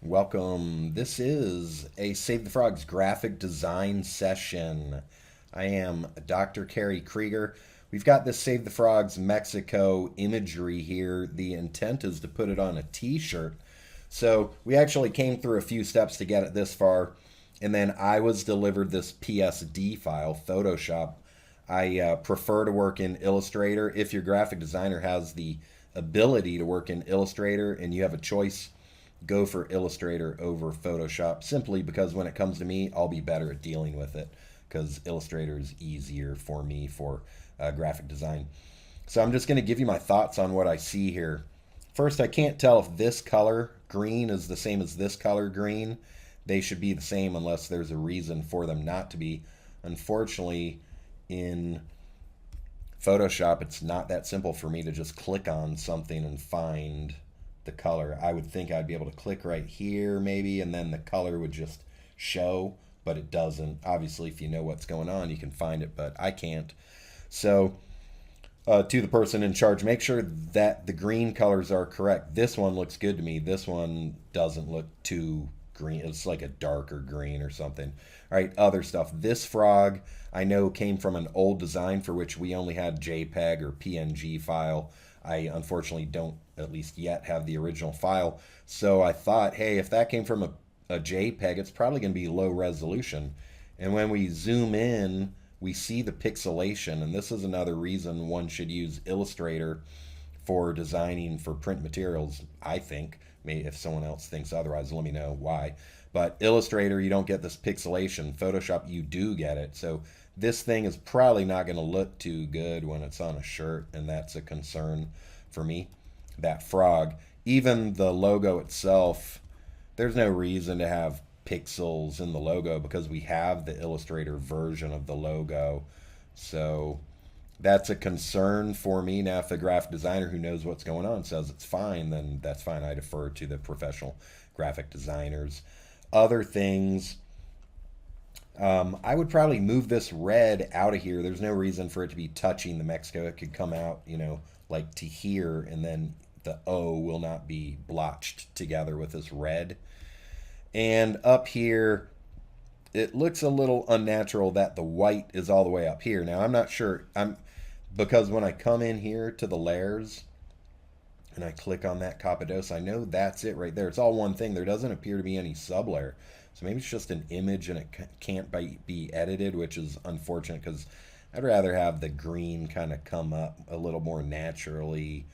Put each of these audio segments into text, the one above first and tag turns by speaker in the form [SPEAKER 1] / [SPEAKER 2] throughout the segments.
[SPEAKER 1] Welcome. This is a Save the Frogs graphic design session. I am Dr. Kerry Kriger. We've got this Save the Frogs Mexico imagery here. The intent is to put it on a t-shirt. So we actually came through a few steps to get it this far. And then I was delivered this PSD file, Photoshop. I prefer to work in Illustrator. If your graphic designer has the ability to work in Illustrator and you have a choice, go for Illustrator over Photoshop, simply because when it comes to me, I'll be better at dealing with it because Illustrator is easier for me for graphic design. So I'm just going to give you my thoughts on what I see here. First, I can't tell if this color green is the same as this color green. They should be the same unless there's a reason for them not to be. Unfortunately, in Photoshop, it's not that simple for me to just click on something and find the color. I would think I'd be able to click right here maybe, and then the color would just show, but it doesn't. Obviously, if you know what's going on, you can find it, but I can't. So to the person in charge, make sure that the green colors are correct. This one looks good to me. This one doesn't look too green. It's like a darker green or something. All right, other stuff. This frog I know came from an old design for which we only had JPEG or PNG file. I unfortunately don't, at least yet, have the original file. So I thought, hey, if that came from a JPEG, it's probably going to be low resolution. And when we zoom in, we see the pixelation. And this is another reason one should use Illustrator for designing for print materials, I think. Maybe if someone else thinks otherwise, let me know why. But Illustrator, you don't get this pixelation. Photoshop, you do get it. So this thing is probably not going to look too good when it's on a shirt, and that's a concern for me. That frog, even the logo itself, there's no reason to have pixels in the logo because we have the Illustrator version of the logo. So that's a concern for me. Now, if the graphic designer who knows what's going on says it's fine, then that's fine. I defer to the professional graphic designers. Other things, I would probably move this red out of here. There's no reason for it to be touching the Mexico. It could come out, like to here, and then the O will not be blotched together with this red. And up here, it looks a little unnatural that the white is all the way up here. Now, I'm not sure. Because when I come in here to the layers and I click on that Capados, I know that's it right there. It's all one thing. There doesn't appear to be any sublayer. So maybe it's just an image and it can't be edited, which is unfortunate because I'd rather have the green kind of come up a little more naturally,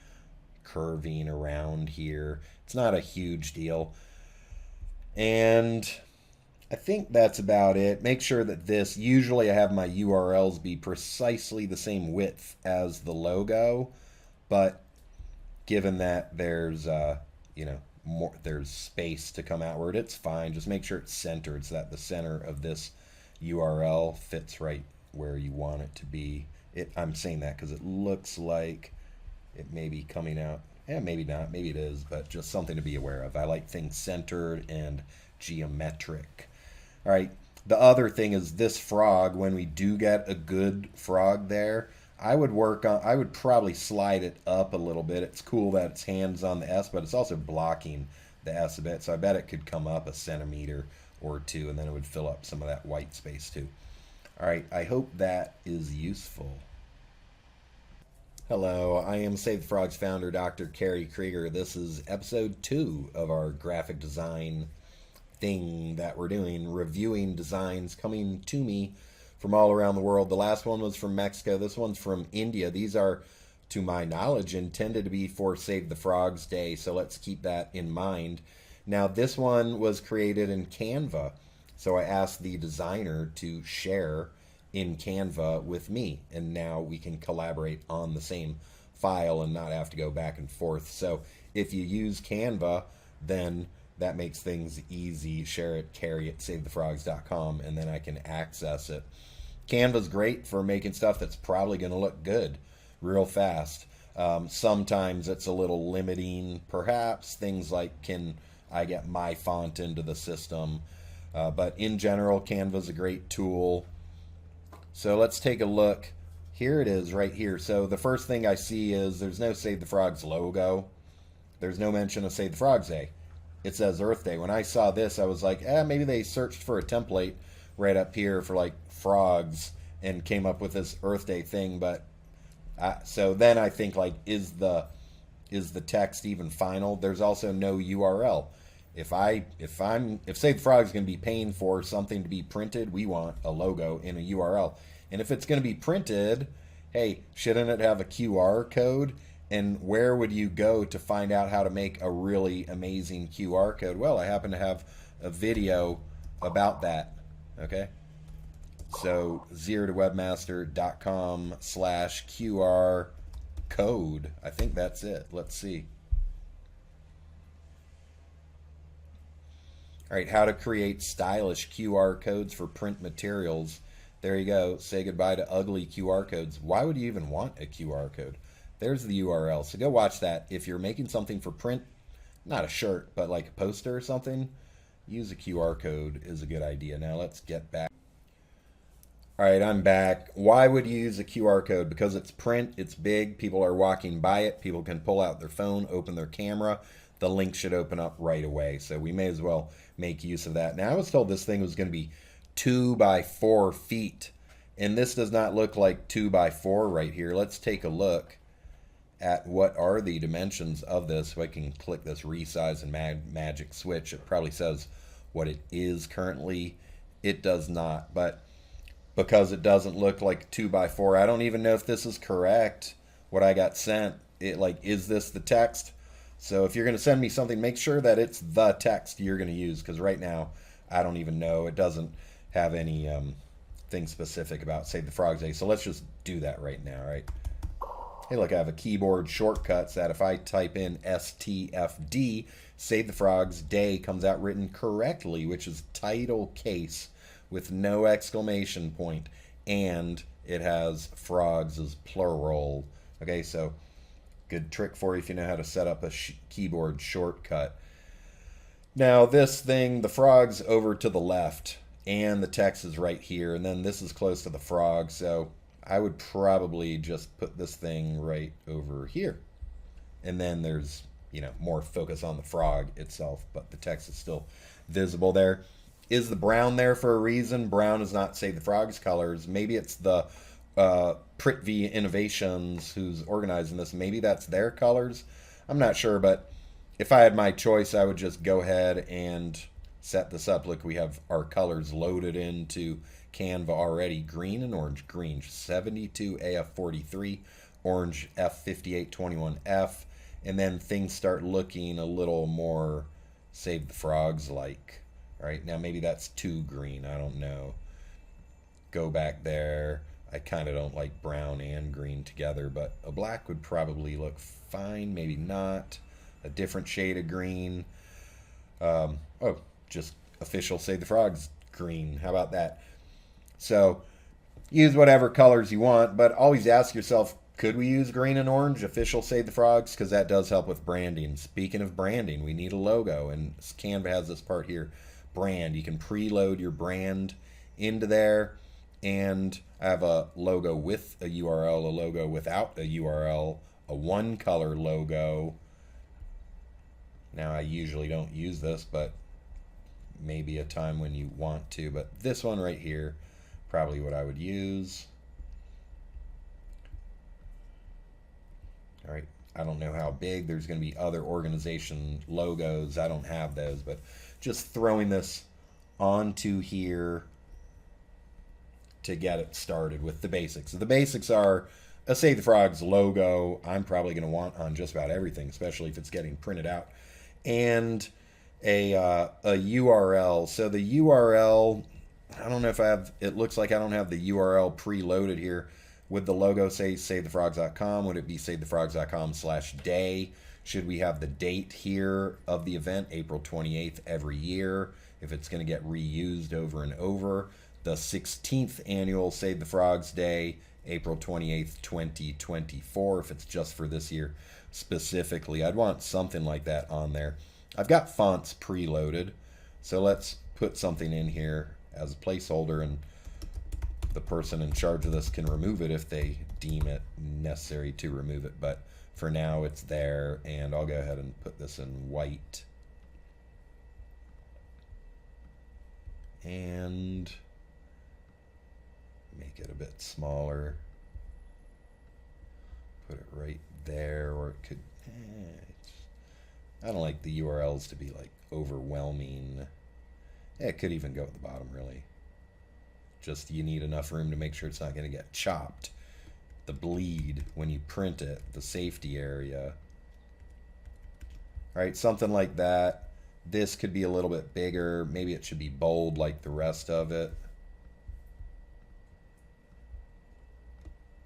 [SPEAKER 1] curving around here. It's not a huge deal. And I think that's about it. Make sure that this, usually I have my URLs be precisely the same width as the logo, but given that there's, there's space to come outward, it's fine. Just make sure it's centered so that the center of this URL fits right where you want it to be. I'm saying that because it looks like it may be coming out. Yeah, maybe not. Maybe it is, but just something to be aware of. I like things centered and geometric. All right, the other thing is this frog, when we do get a good frog there, I would probably slide it up a little bit. It's cool that it's hands on the S, but it's also blocking the S a bit. So I bet it could come up a centimeter or two, and then it would fill up some of that white space too. All right, I hope that is useful. Hello, I am Save the Frogs founder, Dr. Kerry Kriger. This is episode 2 of our graphic design thing that we're doing, reviewing designs coming to me from all around the world. The last one was from Mexico. This one's from India. These are, to my knowledge, intended to be for Save the Frogs Day, so let's keep that in mind. Now, this one was created in Canva, so I asked the designer to share in Canva with me, and now we can collaborate on the same file and not have to go back and forth. So if you use Canva, then that makes things easy. Share it, Kerry at savethefrogs.com, and then I can access it. Canva's great for making stuff that's probably going to look good real fast. Sometimes it's a little limiting, perhaps. Things like, can I get my font into the system? But in general, Canva's a great tool. So let's take a look. Here it is right here. So the first thing I see is there's no Save the Frogs logo. There's no mention of Save the Frogs Day. it says Earth Day. When I saw this, I was like, maybe they searched for a template right up here for like frogs and came up with this Earth Day thing. But so then I think like, is the text even final? There's also no URL. If Save the Frog's going to be paying for something to be printed, we want a logo in a URL. And if it's going to be printed, hey, shouldn't it have a QR code? And where would you go to find out how to make a really amazing QR code? Well, I happen to have a video about that. Okay. So 0towebmaster.com/QR code. I think that's it. Let's see. All right, how to create stylish QR codes for print materials. There you go. Say goodbye to ugly QR codes. Why would you even want a QR code? There's the URL. So go watch that. If you're making something for print, not a shirt, but like a poster or something, use a QR code is a good idea. Now let's get back. All right, I'm back. Why would you use a QR code? Because it's print, it's big, people are walking by it, people can pull out their phone, open their camera, the link should open up right away. So we may as well make use of that. Now I was told this thing was going to be 2 by 4 feet, and this does not look like 2 by 4 right here. Let's take a look at what are the dimensions of this. So I can click this resize and magic switch. It probably says what it is currently. It does not, but because it doesn't look like 2 by 4, I don't even know if this is correct, what I got sent. Is this the text? So if you're going to send me something, make sure that it's the text you're going to use, because right now I don't even know. It doesn't have any thing specific about Save the Frogs Day. So let's just do that right now, right? Hey, look, I have a keyboard shortcut that if I type in STFD, Save the Frogs Day comes out written correctly, which is title case with no exclamation point, and it has frogs as plural. Okay, so good trick for you if you know how to set up a keyboard shortcut. Now this thing, the frog's over to the left, and the text is right here, and then this is close to the frog, so I would probably just put this thing right over here. And then there's, more focus on the frog itself, but the text is still visible there. Is the brown there for a reason? Brown is not Save the Frogs colors. Maybe it's the Prithvi Innovations who's organizing this. Maybe that's their colors. I'm not sure, but if I had my choice, I would just go ahead and set this up. Look, we have our colors loaded into Canva already. Green and orange. Green 72AF43, orange F5821F, and then things start looking a little more Save the Frogs like. All right, now maybe that's too green. I don't know. Go back there. I kind of don't like brown and green together, but a black would probably look fine. Maybe not. A different shade of green. Just official Save the Frogs green. How about that? So use whatever colors you want, but always ask yourself, could we use green and orange, official Save the Frogs? Because that does help with branding. Speaking of branding, we need a logo, and Canva has this part here. Brand. You can preload your brand into there, and I have a logo with a URL, a logo without a URL, a one color logo. Now I usually don't use this, but maybe a time when you want to. But this one right here, probably what I would use. All right, I don't know how big. There's going to be other organization logos. I don't have those, but just throwing this onto here to get it started with the basics. So the basics are a Save the Frogs logo. I'm probably going to want on just about everything, especially if it's getting printed out, and a URL. So the URL, I don't know if I have, it looks like I don't have the URL preloaded here. Would the logo say savethefrogs.com? Would it be savethefrogs.com/day? Should we have the date here of the event, April 28th every year, if it's going to get reused over and over? The 16th annual Save the Frogs Day, April 28th, 2024, if it's just for this year specifically. I'd want something like that on there. I've got fonts preloaded, so let's put something in here as a placeholder, and the person in charge of this can remove it if they deem it necessary to remove it. But for now, it's there, and I'll go ahead and put this in white. and make it a bit smaller. Put it right there, or it could. I don't like the URLs to be like overwhelming. It could even go at the bottom, really. Just you need enough room to make sure it's not going to get chopped. The bleed when you print it, the safety area. All right, something like that. This could be a little bit bigger. Maybe it should be bold like the rest of it.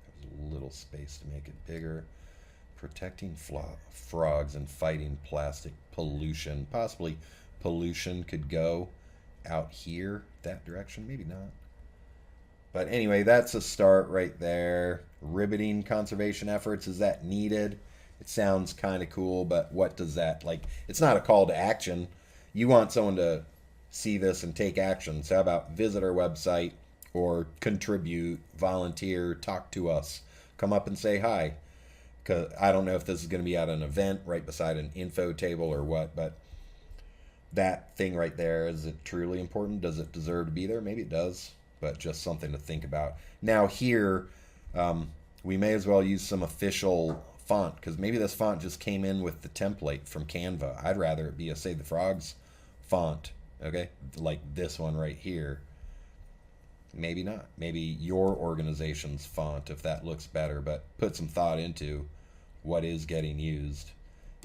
[SPEAKER 1] There's a little space to make it bigger. Protecting frogs and fighting plastic pollution. Possibly pollution could go out here, that direction. Maybe not. But anyway, that's a start right there. Riveting conservation efforts. Is that needed? It sounds kind of cool, but what does that, like, it's not a call to action. You want someone to see this and take action. So how about visit our website or contribute, volunteer, talk to us. Come up and say hi. Because I don't know if this is going to be at an event right beside an info table or what, but that thing right there, is it truly important? Does it deserve to be there? Maybe it does, but just something to think about. Now here, we may as well use some official font, because maybe this font just came in with the template from Canva. I'd rather it be a Save the Frogs font, okay? Like this one right here. Maybe not. Maybe your organization's font, if that looks better, but put some thought into what is getting used.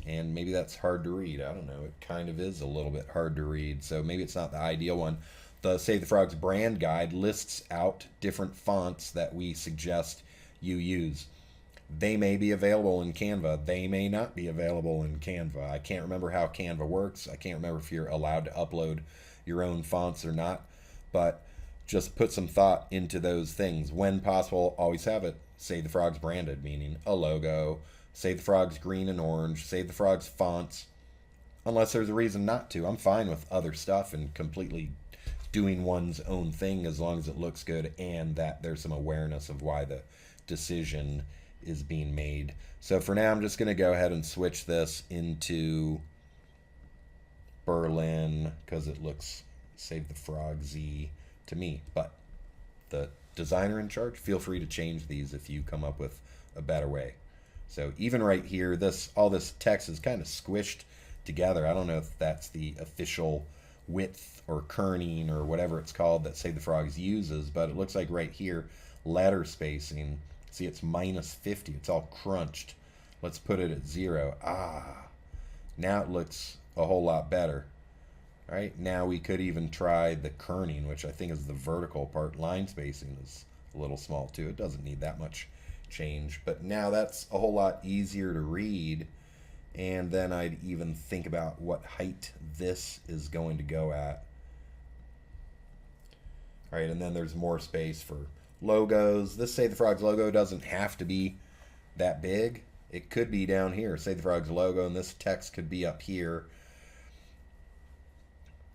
[SPEAKER 1] And maybe that's hard to read. I don't know. It kind of is a little bit hard to read, so maybe it's not the ideal one. The Save the Frogs brand guide lists out different fonts that we suggest you use. They may be available in Canva. They may not be available in Canva. I can't remember how Canva works. I can't remember if you're allowed to upload your own fonts or not. But just put some thought into those things. When possible, always have it Save the Frogs branded, meaning a logo. Save the Frogs green and orange. Save the Frogs fonts. Unless there's a reason not to. I'm fine with other stuff and completely doing one's own thing as long as it looks good and that there's some awareness of why the decision is being made. So for now, I'm just going to go ahead and switch this into Berlin because it looks Save the Frogsy to me. But the designer in charge, feel free to change these if you come up with a better way. So even right here, all this text is kind of squished together. I don't know if that's the official width or kerning or whatever it's called that Save the Frogs uses, but it looks like right here, letter spacing. See, it's -50. It's all crunched. Let's put it at 0. Now it looks a whole lot better. All right, now we could even try the kerning, which I think is the vertical part. Line spacing is a little small too. It doesn't need that much change, but now that's a whole lot easier to read. And then I'd even think about what height this is going to go at. All right, and then there's more space for logos. This Save the Frogs logo doesn't have to be that big. It could be down here, Save the Frogs logo, and this text could be up here.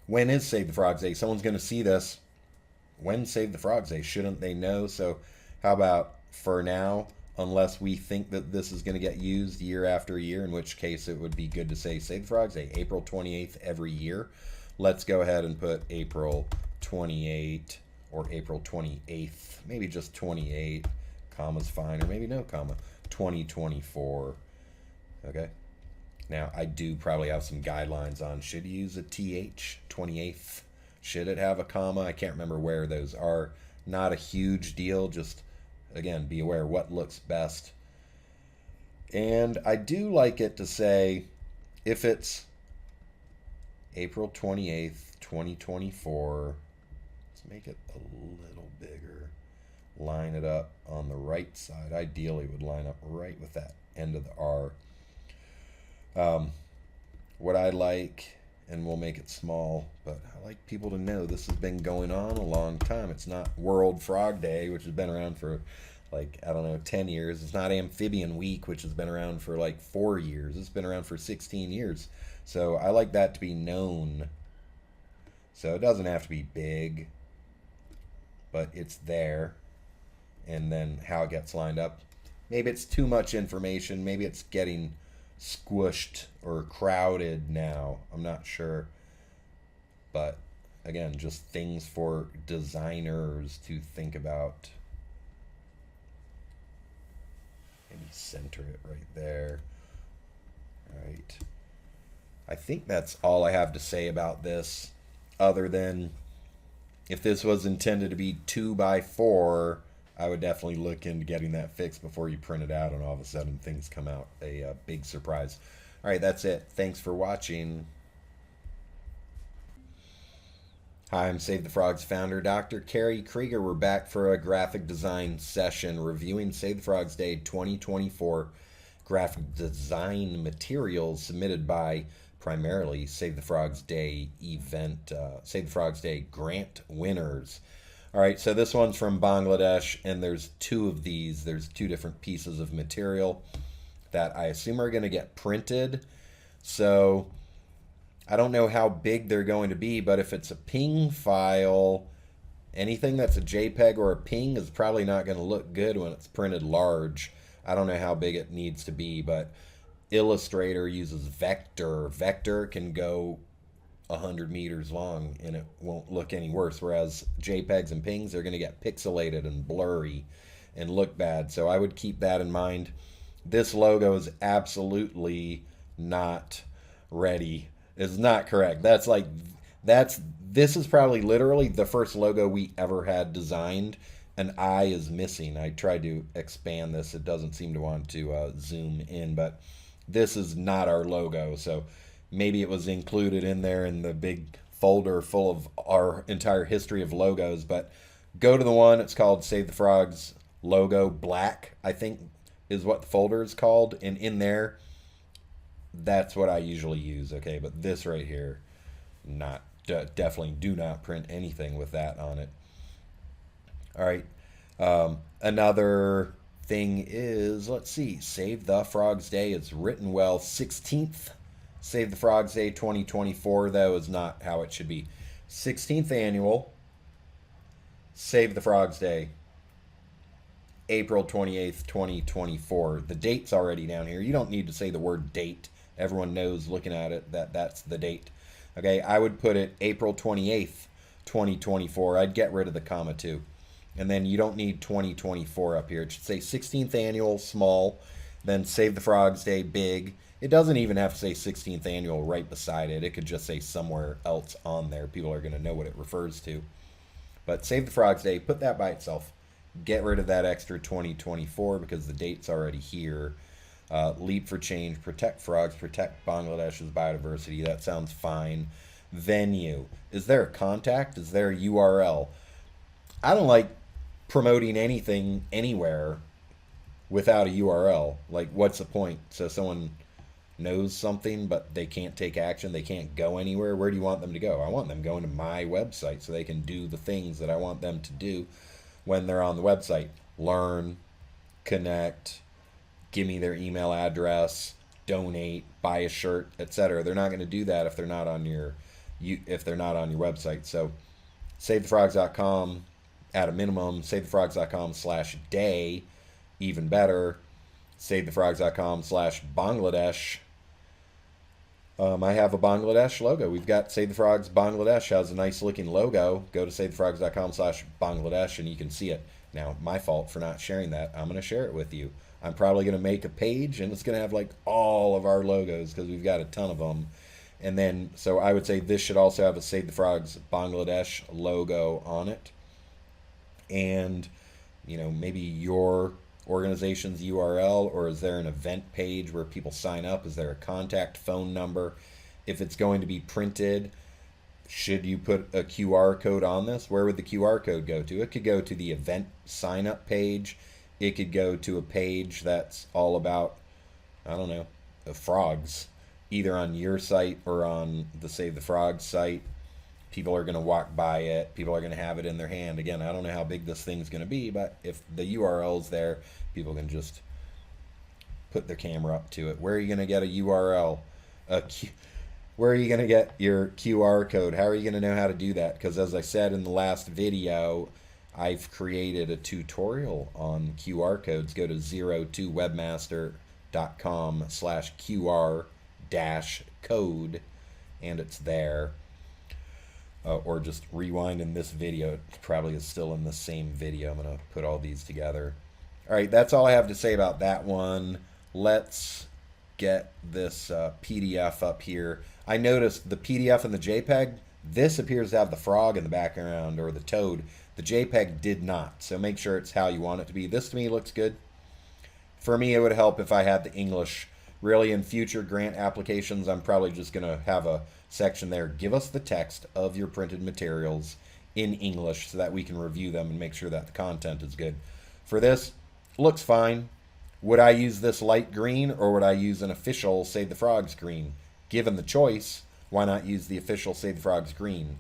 [SPEAKER 1] When is Save the Frogs Day? Someone's going to see this. When Save the Frogs Day? Shouldn't they know? So how about for now, unless we think that this is going to get used year after year, in which case it would be good to say Save the Frogs Day, April 28th every year. Let's go ahead and put April 28th or April 28th, maybe just 28, comma's fine, or maybe no comma, 2024, okay? Now, I do probably have some guidelines on, should you use a TH, 28th? Should it have a comma? I can't remember where those are. Not a huge deal, just, again, be aware what looks best. And I do like it to say, if it's April 28th, 2024, make it a little bigger. Line it up on the right side. Ideally, it would line up right with that end of the R. What I like, and we'll make it small, but I like people to know this has been going on a long time. It's not World Frog Day, which has been around for like, I don't know, 10 years. It's not Amphibian Week, which has been around for like 4 years. It's been around for 16 years. So I like that to be known. So it doesn't have to be big, but it's there. And then how it gets lined up. Maybe it's too much information. Maybe it's getting squished or crowded now. I'm not sure. But again, just things for designers to think about. Maybe center it right there. All right. I think that's all I have to say about this, other than if this was intended to be 2x4, I would definitely look into getting that fixed before you print it out and all of a sudden things come out a big surprise. All right, that's it. Thanks for watching. Hi, I'm Save the Frogs founder, Dr. Kerry Kriger. We're back for a graphic design session reviewing Save the Frogs Day 2024 graphic design materials submitted by primarily Save the Frogs Day event, Save the Frogs Day grant winners. All right, so this one's from Bangladesh, and there's two of these. There's two different pieces of material that I assume are going to get printed. So I don't know how big they're going to be, but if it's a PNG file, anything that's a JPEG or a PNG is probably not going to look good when it's printed large. I don't know how big it needs to be, but Illustrator uses vector. Vector can go 100 meters long and it won't look any worse, whereas JPEGs and PNGs are going to get pixelated and blurry and look bad. So I would keep that in mind. This logo is absolutely not ready. It's not correct. This is probably literally the first logo we ever had designed. An eye is missing. I tried to expand this. It doesn't seem to want to zoom in, but this is not our logo. So maybe it was included in there in the big folder full of our entire history of logos. But go to the one, it's called Save the Frogs Logo Black, I think is what the folder is called. And in there, that's what I usually use. Okay, but this right here, definitely do not print anything with that on it. All right. Another thing is, let's see, Save the Frogs Day. It's written well. 16th Save the Frogs Day 2024, though, is not how it should be. 16th annual Save the Frogs Day, April 28th, 2024. The date's already down here. You don't need to say the word date. Everyone knows looking at it that that's the date. Okay, I would put it April 28th, 2024. I'd get rid of the comma too. And then you don't need 2024 up here. It should say 16th annual, small, then Save the Frogs Day, big. It doesn't even have to say 16th annual right beside it. It could just say somewhere else on there. People are going to know what it refers to. But Save the Frogs Day, put that by itself. Get rid of that extra 2024 because the date's already here. Leap for change, protect frogs, protect Bangladesh's biodiversity. That sounds fine. Venue. Is there a contact? Is there a URL? I don't like promoting anything anywhere without a URL. Like, what's the point? So someone knows something, but they can't take action. They can't go anywhere. Where do you want them to go? I want them going to my website so they can do the things that I want them to do when they're on the website. Learn, connect, give me their email address, donate, buy a shirt, etc. They're not going to do that if they're not on your website. So SaveTheFrogs.com at a minimum, SaveTheFrogs.com/day, even better, SaveTheFrogs.com/Bangladesh. I have a Bangladesh logo. We've got Save the Frogs Bangladesh has a nice looking logo. Go to SaveTheFrogs.com/Bangladesh and you can see it. Now, my fault for not sharing that. I'm going to share it with you. I'm probably going to make a page and it's going to have like all of our logos because we've got a ton of them. And then, so I would say this should also have a Save the Frogs Bangladesh logo on it. And, you know, maybe your organization's URL, or is there an event page where people sign up? Is there a contact phone number? If it's going to be printed, should you put a QR code on this? Where would the QR code go to? It could go to the event sign up page. It could go to a page that's all about, I don't know, frogs, either on your site or on the Save the Frogs site. People are going to walk by it. People are going to have it in their hand. Again, I don't know how big this thing's going to be, but if the URL's there, people can just put their camera up to it. Where are you going to get a URL? Where are you going to get your QR code? How are you going to know how to do that? Because as I said in the last video, I've created a tutorial on QR codes. Go to 02webmaster.com/QR-code, and it's there. or just rewind in this video. It probably is still in the same video. I'm going to put all these together. All right, that's all I have to say about that one. Let's get this PDF up here. I noticed the PDF and the JPEG, this appears to have the frog in the background, or the toad. The JPEG did not, so make sure it's how you want it to be. This to me looks good. For me, it would help if I had the English. Really, in future grant applications, I'm probably just going to have a section there. Give us the text of your printed materials in English so that we can review them and make sure that the content is good. For this, looks fine. Would I use this light green, or would I use an official Save the Frogs green? Given the choice, why not use the official Save the Frogs green?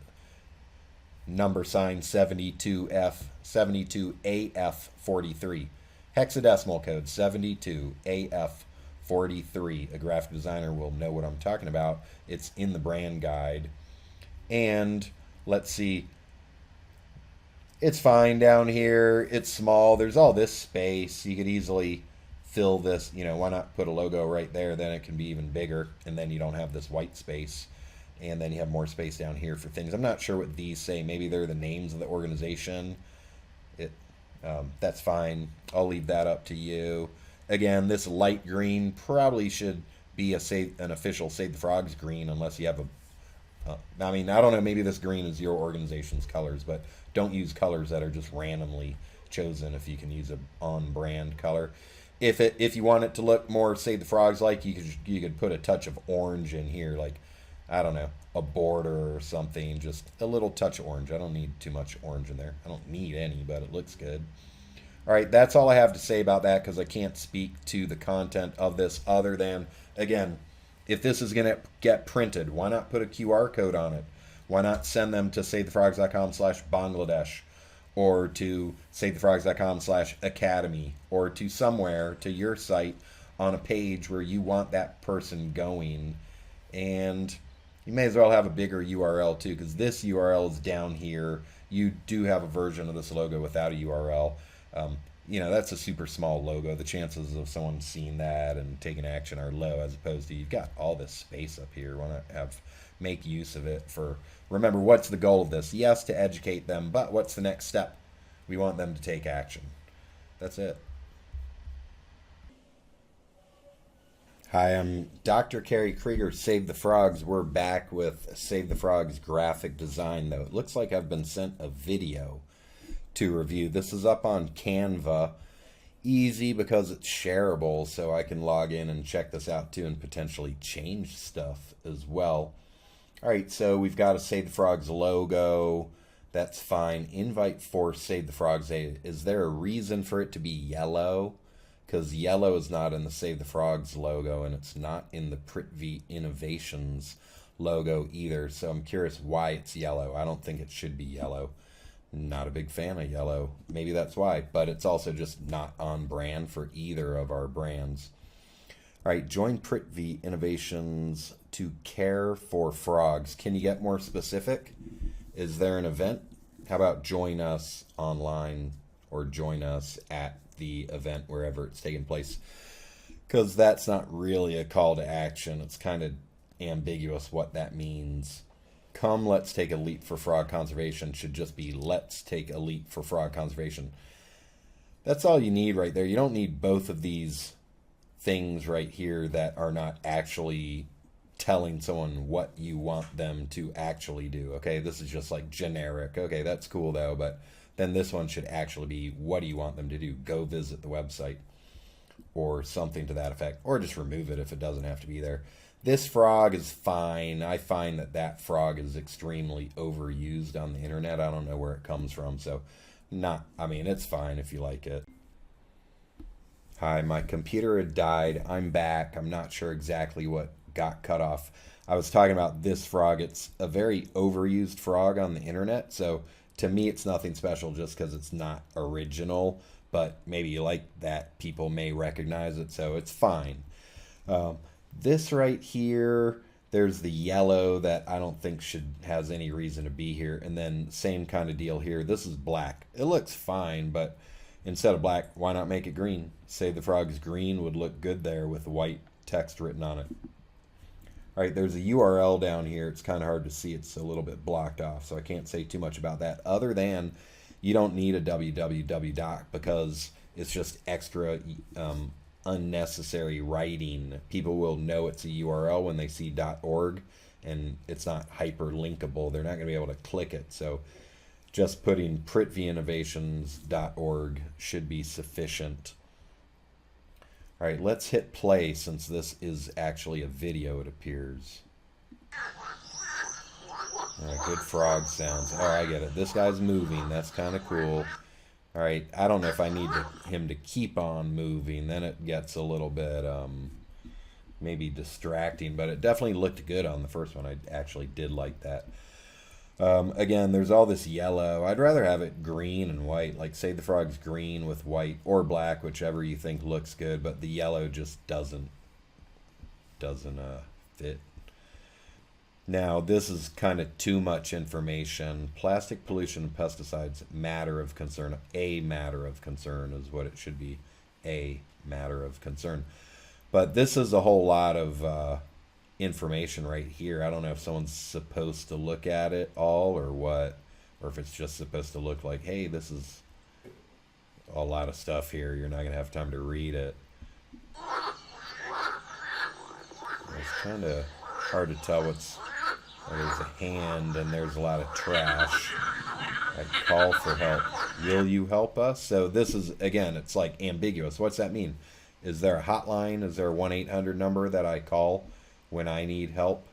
[SPEAKER 1] Number sign 72AF43. Hexadecimal code 72AF43. A graphic designer will know what I'm talking about. It's in the brand guide. And let's see. It's fine down here. It's small. There's all this space. You could easily fill this. You know, why not put a logo right there? Then it can be even bigger. And then you don't have this white space. And then you have more space down here for things. I'm not sure what these say. Maybe they're the names of the organization. That's fine. I'll leave that up to you. Again, this light green probably should be an official Save the Frogs green, unless you have I mean, I don't know, maybe this green is your organization's colors, but don't use colors that are just randomly chosen if you can use a on-brand color. If you want it to look more Save the Frogs like, you could put a touch of orange in here, like, I don't know, a border or something, just a little touch of orange. I don't need too much orange in there. I don't need any, but it looks good. All right, that's all I have to say about that, because I can't speak to the content of this other than, again, if this is going to get printed, why not put a QR code on it? Why not send them to savethefrogs.com/Bangladesh, or to savethefrogs.com/Academy, or to somewhere, to your site, on a page where you want that person going. And you may as well have a bigger URL too, because this URL is down here. You do have a version of this logo without a URL. You know, that's a super small logo. The chances of someone seeing that and taking action are low, as opposed to you've got all this space up here. Want to make use of it for, remember, what's the goal of this? Yes, to educate them, but what's the next step? We want them to take action. That's it. Hi, I'm Dr. Kerry Kriger, Save the Frogs. We're back with Save the Frogs graphic design, though. It looks like I've been sent a video to review. This is up on Canva. Easy because it's shareable, so I can log in and check this out too and potentially change stuff as well. All right, so we've got a Save the Frogs logo. That's fine. Invite for Save the Frogs. Is there a reason for it to be yellow? Because yellow is not in the Save the Frogs logo, and it's not in the Prithvi Innovations logo either. So I'm curious why it's yellow. I don't think it should be yellow. Not a big fan of yellow. Maybe that's why. But it's also just not on brand for either of our brands. All right, join Prithvi Innovations to care for frogs. Can you get more specific? Is there an event? How about join us online, or join us at the event wherever it's taking place? Because that's not really a call to action. It's kind of ambiguous what that means. Come, let's take a leap for frog conservation should just be let's take a leap for frog conservation. That's all you need right there. You don't need both of these things right here that are not actually telling someone what you want them to actually do. Okay, this is just like generic. Okay, that's cool though, but then this one should actually be, what do you want them to do? Go visit the website, or something to that effect, or just remove it if it doesn't have to be there. This frog is fine. I find that frog is extremely overused on the internet. I don't know where it comes from, so it's fine if you like it. Hi, my computer had died. I'm back. I'm not sure exactly what got cut off. I was talking about this frog. It's a very overused frog on the internet, so to me it's nothing special just because it's not original, but maybe you like that. People may recognize it, so it's fine. This right here, there's the yellow that I don't think has any reason to be here. And then same kind of deal here. This is black. It looks fine, but instead of black, why not make it green? Save the Frogs green would look good there with white text written on it. All right, there's a URL down here. It's kind of hard to see. It's a little bit blocked off, so I can't say too much about that other than you don't need a www doc because it's just extra unnecessary writing. People will know it's a URL when they see .org, and it's not hyperlinkable. They're not going to be able to click it. So just putting prithviinnovations.org should be sufficient. All right, let's hit play since this is actually a video, it appears. All right, good frog sounds. Oh, I get it. This guy's moving. That's kind of cool. All right, I don't know if I need him to keep on moving. Then it gets a little bit maybe distracting, but it definitely looked good on the first one. I actually did like that. Again, there's all this yellow. I'd rather have it green and white. Like, say the frog's green with white or black, whichever you think looks good, but the yellow just doesn't fit. Now, this is kind of too much information. Plastic pollution and pesticides, matter of concern. A matter of concern is what it should be. A matter of concern. But this is a whole lot of information right here. I don't know if someone's supposed to look at it all or what, or if it's just supposed to look like, hey, this is a lot of stuff here. You're not going to have time to read it. It's kind of hard to tell what's... There's a hand and there's a lot of trash. I call for help. Will you help us? So this is, again, it's like ambiguous. What's that mean? Is there a hotline? Is there a 1-800 number that I call when I need help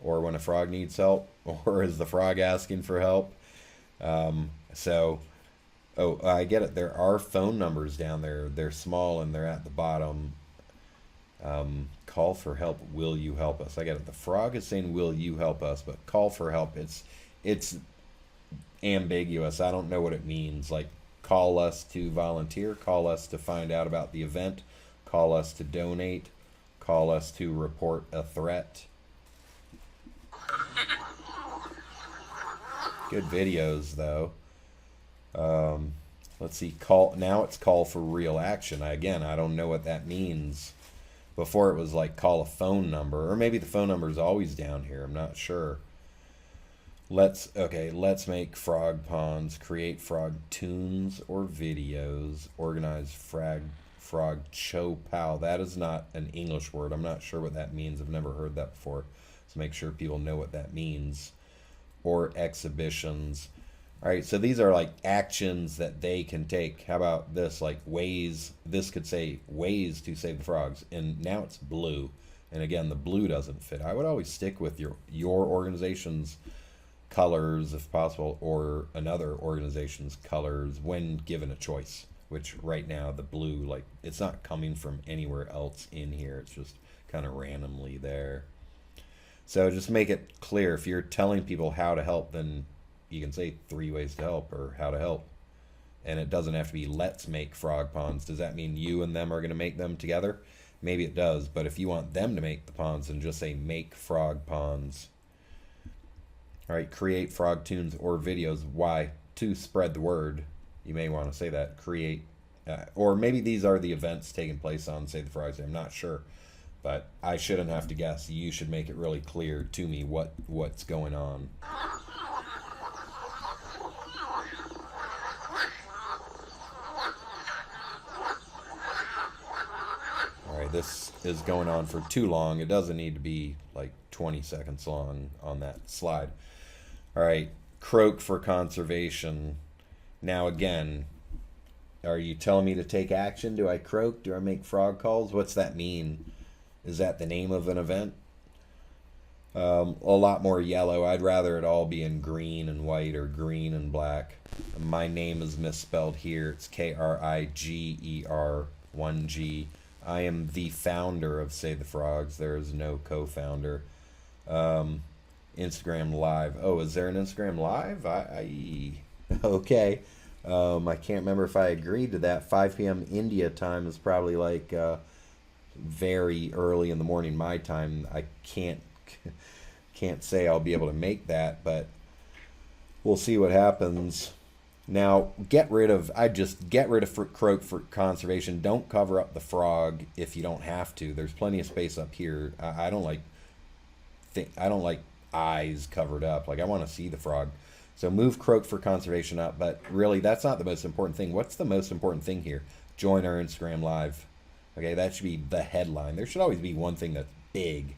[SPEAKER 1] or when a frog needs help? Or is the frog asking for help? Oh, I get it. There are phone numbers down there. They're small and they're at the bottom. Call for help. Will you help us? I get it. The frog is saying, will you help us? But call for help, it's ambiguous. I don't know what it means. Like, call us to volunteer, call us to find out about the event, call us to donate, call us to report a threat. Good videos, though. Let's see. Now it's call for real action. I don't know what that means. Before it was like call a phone number, or maybe the phone number is always down here. I'm not sure. Let's make frog ponds, create frog tunes or videos, organize frog chow pow. That is not an English word. I'm not sure what that means. I've never heard that before. So make sure people know what that means. Or exhibitions. All right, so these are like actions that they can take. How about this? Like ways, this could say ways to save the frogs. And now it's blue. And again, the blue doesn't fit. I would always stick with your organization's colors if possible, or another organization's colors when given a choice. Which right now the blue, like, it's not coming from anywhere else in here. It's just kind of randomly there. So just make it clear. If you're telling people how to help, then you can say 3 ways to help or how to help. And it doesn't have to be let's make frog ponds. Does that mean you and them are going to make them together? Maybe it does, but if you want them to make the ponds, then just say make frog ponds. All right, create frog tunes or videos. Why? To spread the word. You may want to say that. Create, or maybe these are the events taking place on Save the Frogs. I'm not sure, but I shouldn't have to guess. You should make it really clear to me what's going on. This is going on for too long. It doesn't need to be like 20 seconds long on that slide. All right, croak for conservation. Now again, are you telling me to take action? Do I croak? Do I make frog calls? What's that mean? Is that the name of an event? A lot more yellow. I'd rather it all be in green and white or green and black. My name is misspelled here. It's Kriger, 1G. I am the founder of Save the Frogs. There is no co-founder. Instagram Live. Oh, is there an Instagram Live? Okay. I can't remember if I agreed to that. 5 p.m. India time is probably like very early in the morning my time. I can't say I'll be able to make that, but we'll see what happens. Now, I'd just get rid of croak for conservation. Don't cover up the frog if you don't have to. There's plenty of space up here. I don't like think, I don't like eyes covered up. Like I want to see the frog. So move croak for conservation up, but really that's not the most important thing. What's the most important thing here? Join our Instagram live. Okay, that should be the headline. There should always be one thing that's big,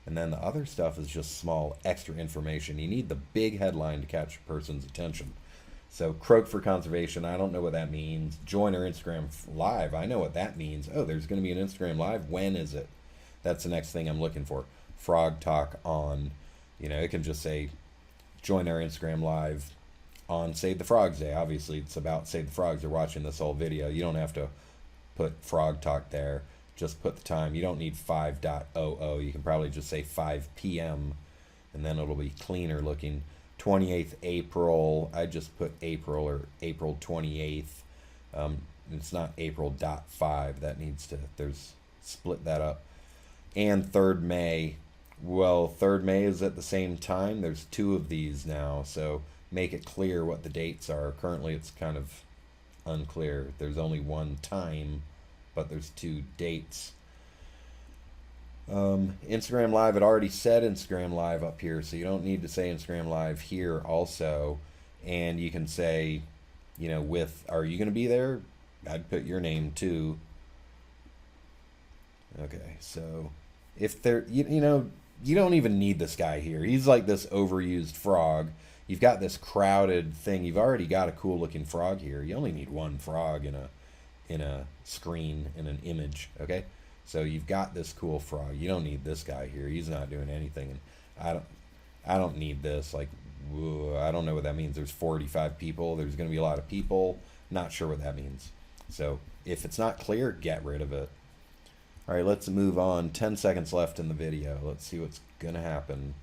[SPEAKER 1] and then the other stuff is just small extra information. You need the big headline to catch a person's attention. So croak for conservation, I don't know what that means. Join our Instagram live, I know what that means. Oh, there's going to be an Instagram live. When is it? That's the next thing I'm looking for. Frog talk on, it can just say join our Instagram live on Save the Frogs Day. Obviously, it's about Save the Frogs. They're watching this whole video. You don't have to put frog talk there. Just put the time. You don't need 5.00. You can probably just say 5 p.m. and then it'll be cleaner looking. 28th April. I just put April or April 28th. It's not April.5. That needs to, split that up. And 3rd May. Well, 3rd May is at the same time. There's 2 of these now, so make it clear what the dates are. Currently, it's kind of unclear. There's only one time, but there's 2 dates. Instagram Live, it already said Instagram Live up here, so you don't need to say Instagram Live here also. And you can say, are you going to be there? I'd put your name too. Okay, so if there, you don't even need this guy here. He's like this overused frog. You've got this crowded thing. You've already got a cool looking frog here. You only need one frog in a screen, in an image, okay? So you've got this cool frog. You don't need this guy here. He's not doing anything. And I don't need this. Like, I don't know what that means. There's 45 people. There's going to be a lot of people. Not sure what that means. So if it's not clear, get rid of it. All right, let's move on. 10 seconds left in the video. Let's see what's going to happen.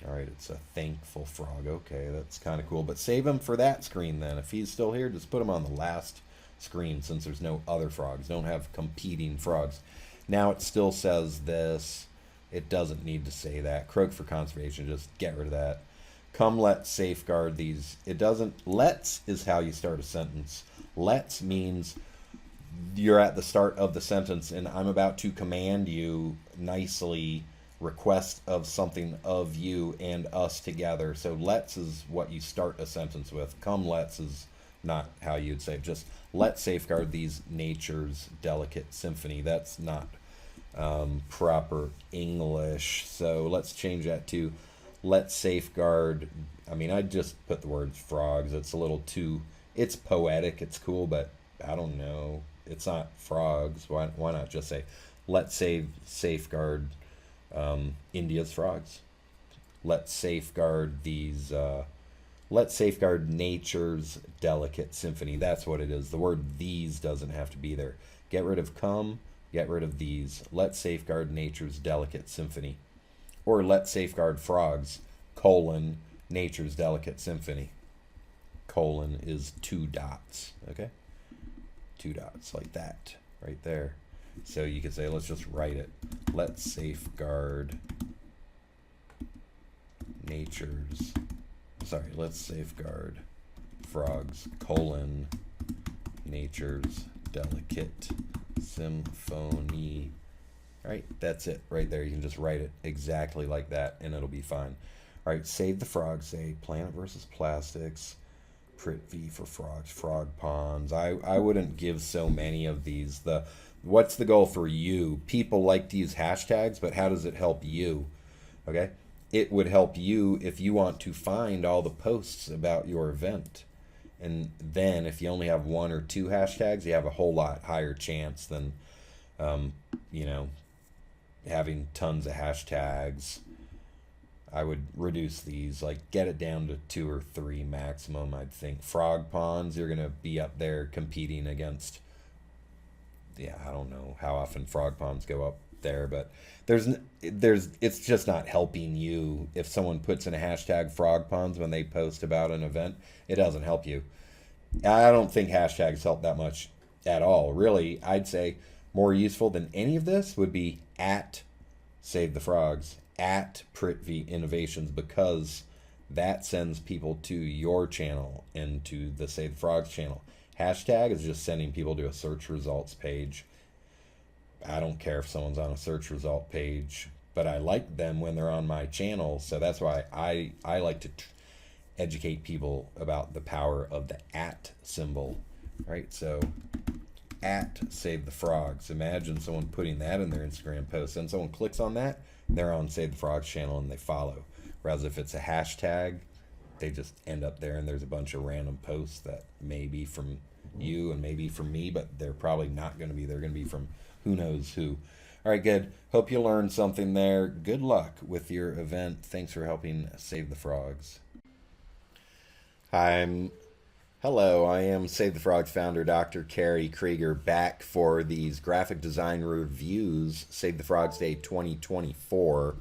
[SPEAKER 1] All right, it's a thankful frog. Okay, that's kind of cool. But save him for that screen then. If he's still here, just put him on the last screen since there's no other frogs. Don't have competing frogs. Now it still says this. It doesn't need to say that. Croak for conservation, just get rid of that. Come, let's safeguard these. It doesn't, let's is how you start a sentence. Let's means you're at the start of the sentence and I'm about to command you nicely, request of something of you and us together. So let's is what you start a sentence with. Come, let's is not how you'd say it. Just let's safeguard these nature's delicate symphony. That's not proper English. So let's change that to let's safeguard. I mean, I just put the words frogs. It's a little too, it's poetic. It's cool, but I don't know. It's not frogs. Why not just say let's safeguard India's frogs. Let's safeguard these. Let's safeguard nature's delicate symphony. That's what it is. The word these doesn't have to be there. Get rid of come, get rid of these. Let's safeguard nature's delicate symphony. Or let's safeguard frogs, colon, nature's delicate symphony. Colon is 2 dots, okay? 2 dots, like that, right there. So you could say, let's just write it. Let's safeguard let's safeguard frogs, colon, nature's delicate symphony. All right, that's it right there. You can just write it exactly like that and it'll be fine. All right, save the frogs, say planet versus plastics, Prithvi for frogs, frog ponds. I wouldn't give so many of these. What's the goal for you? People like to use hashtags, but how does it help you? Okay? It would help you if you want to find all the posts about your event. And then if you only have 1 or 2 hashtags, you have a whole lot higher chance than, having tons of hashtags. I would reduce these, like get it down to 2 or 3 maximum, I'd think. Frog ponds, you're going to be up there competing against, I don't know how often frog ponds go up there, but it's just not helping you. If someone puts in a hashtag frog ponds when they post about an event, it doesn't help you. I don't think hashtags help that much at all. Really, I'd say more useful than any of this would be at Save the Frogs, at Prithvi Innovations, because that sends people to your channel and to the Save the Frogs channel. Hashtag is just sending people to a search results page. I don't care if someone's on a search result page. but I like them when they're on my channel. So that's why I like to educate people about the power of the at symbol. Right? So at Save the Frogs. Imagine someone putting that in their Instagram post, and someone clicks on that, they're on Save the Frogs channel and they follow. Whereas if it's a hashtag, they just end up there and there's a bunch of random posts that may be from you and maybe from me, but they're probably not going to be. They're going to be from who knows who. All right, good. Hope you learned something there. Good luck with your event. Thanks for helping Save the Frogs. Hello, I am Save the Frogs founder, Dr. Kerry Kriger, back for these graphic design reviews, Save the Frogs Day 2024.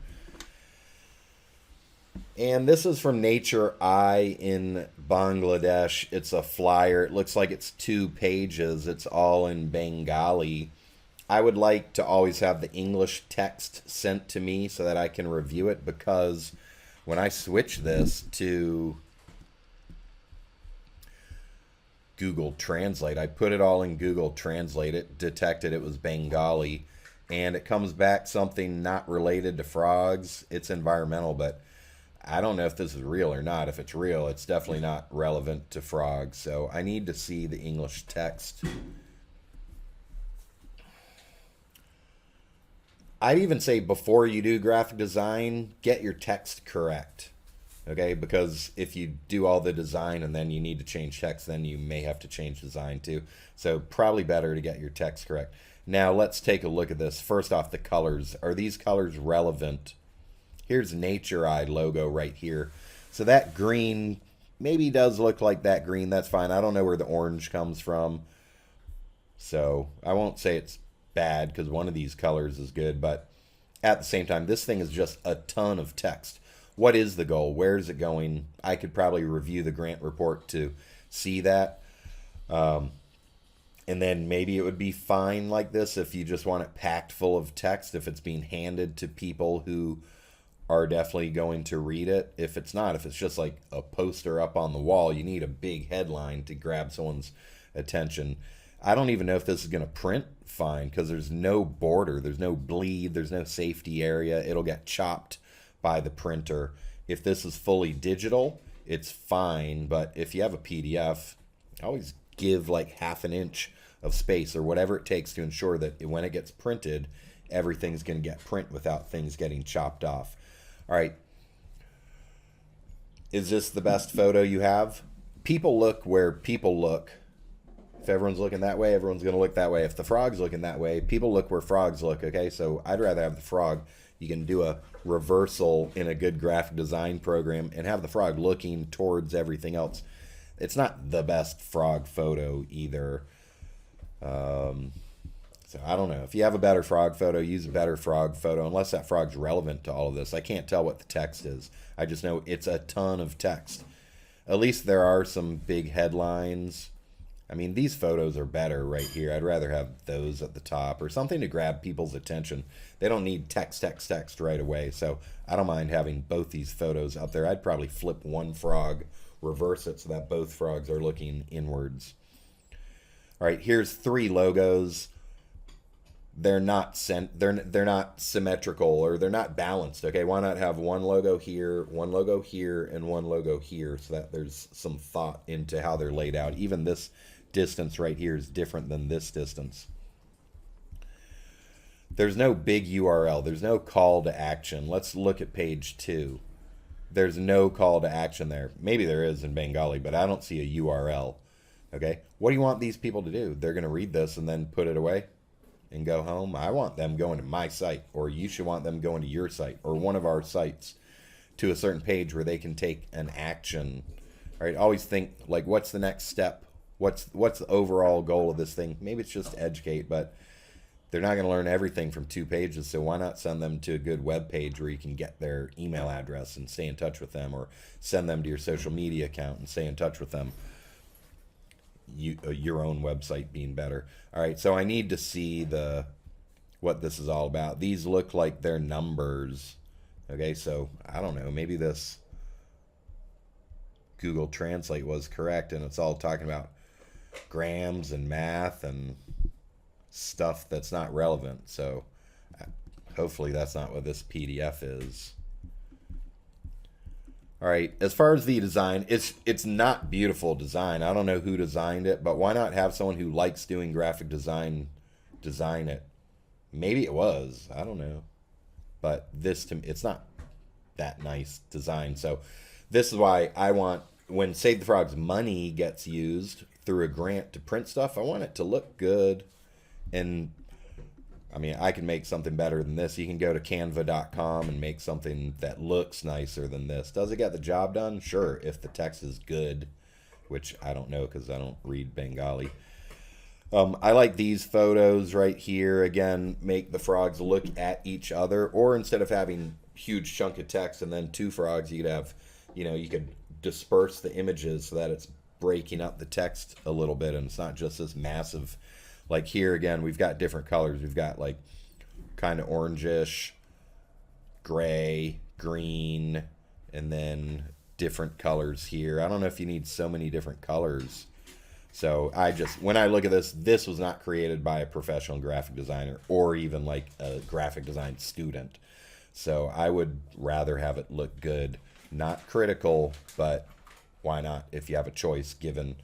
[SPEAKER 1] And this is from Nature Eye in Bangladesh. It's a flyer. It looks like it's 2 pages. It's all in Bengali. I would like to always have the English text sent to me so that I can review it, because when I switch this to Google Translate, I put it all in Google Translate, it detected it was Bengali, and it comes back something not related to frogs. It's environmental, but I don't know if this is real or not. If it's real, it's definitely not relevant to frogs. So I need to see the English text. I'd even say before you do graphic design, get your text correct. Okay, because if you do all the design and then you need to change text, then you may have to change design too. So probably better to get your text correct. Now let's take a look at this. First off, the colors. Are these colors relevant? Here's Nature Eye logo right here. So that green maybe does look like that green. That's fine. I don't know where the orange comes from. So I won't say it's bad because one of these colors is good. But at the same time, this thing is just a ton of text. What is the goal? Where is it going? I could probably review the grant report to see that. And then maybe it would be fine like this if you just want it packed full of text, if it's being handed to people who are definitely going to read it. If it's not, if it's just like a poster up on the wall, you need a big headline to grab someone's attention. I don't even know if this is going to print fine because there's no border, there's no bleed, there's no safety area. It'll get chopped by the printer. If this is fully digital, it's fine, but if you have a PDF, always give like half an inch of space or whatever it takes to ensure that when it gets printed, everything's going to get print without things getting chopped off. All right. Is this the best photo you have? People look where people look. If everyone's looking that way, everyone's going to look that way. If the frog's looking that way, people look where frogs look, okay? So I'd rather have the frog. You can do a reversal in a good graphic design program and have the frog looking towards everything else. It's not the best frog photo either. So I don't know. If you have a better frog photo, use a better frog photo, unless that frog's relevant to all of this. I can't tell what the text is. I just know it's a ton of text. At least there are some big headlines. I mean, these photos are better right here. I'd rather have those at the top or something to grab people's attention. They don't need text right away. So I don't mind having both these photos up there. I'd probably flip one frog, reverse it so that both frogs are looking inwards. All right, here's 3 logos. They're not they're not symmetrical, or they're not balanced. Okay, why not have one logo here, and one logo here, so that there's some thought into how they're laid out. Even this distance right here is different than this distance. There's no big URL. There's no call to action. Let's look at page 2. There's no call to action there. Maybe there is in Bengali, but I don't see a URL. Okay, what do you want these people to do? They're going to read this and then put it away and go home? I want them going to my site, or you should want them going to your site or one of our sites to a certain page where they can take an action. All right, always think like, what's the next step? What's the overall goal of this thing? Maybe it's just to educate, but they're not going to learn everything from 2 pages, so why not send them to a good web page where you can get their email address and stay in touch with them, or send them to your social media account and stay in touch with them. Your own website being better. All right, so I need to see what this is all about. These look like they're numbers. Okay, so I don't know, maybe this Google Translate was correct and it's all talking about grams and math and stuff that's not relevant. So Hopefully that's not what this PDF is. All right, as far as the design, it's not beautiful design. I don't know who designed it, but why not have someone who likes doing graphic design it? Maybe it was, I don't know. But this to me, it's not that nice design. So this is why I want, when Save the Frogs money gets used through a grant to print stuff, I want it to look good. And I mean, I can make something better than this. You can go to canva.com and make something that looks nicer than this. Does it get the job done? Sure, if the text is good, which I don't know because I don't read Bengali. I like these photos right here. Again, make the frogs look at each other. Or instead of having huge chunk of text and then two frogs, you could have, you could disperse the images so that it's breaking up the text a little bit and it's not just this massive. Like here again, we've got different colors. We've got like kind of orangish, gray, green, and then different colors here. I don't know if you need so many different colors. So when I look at this, this was not created by a professional graphic designer or even like a graphic design student. So I would rather have it look good, not critical, but why not if you have a choice given,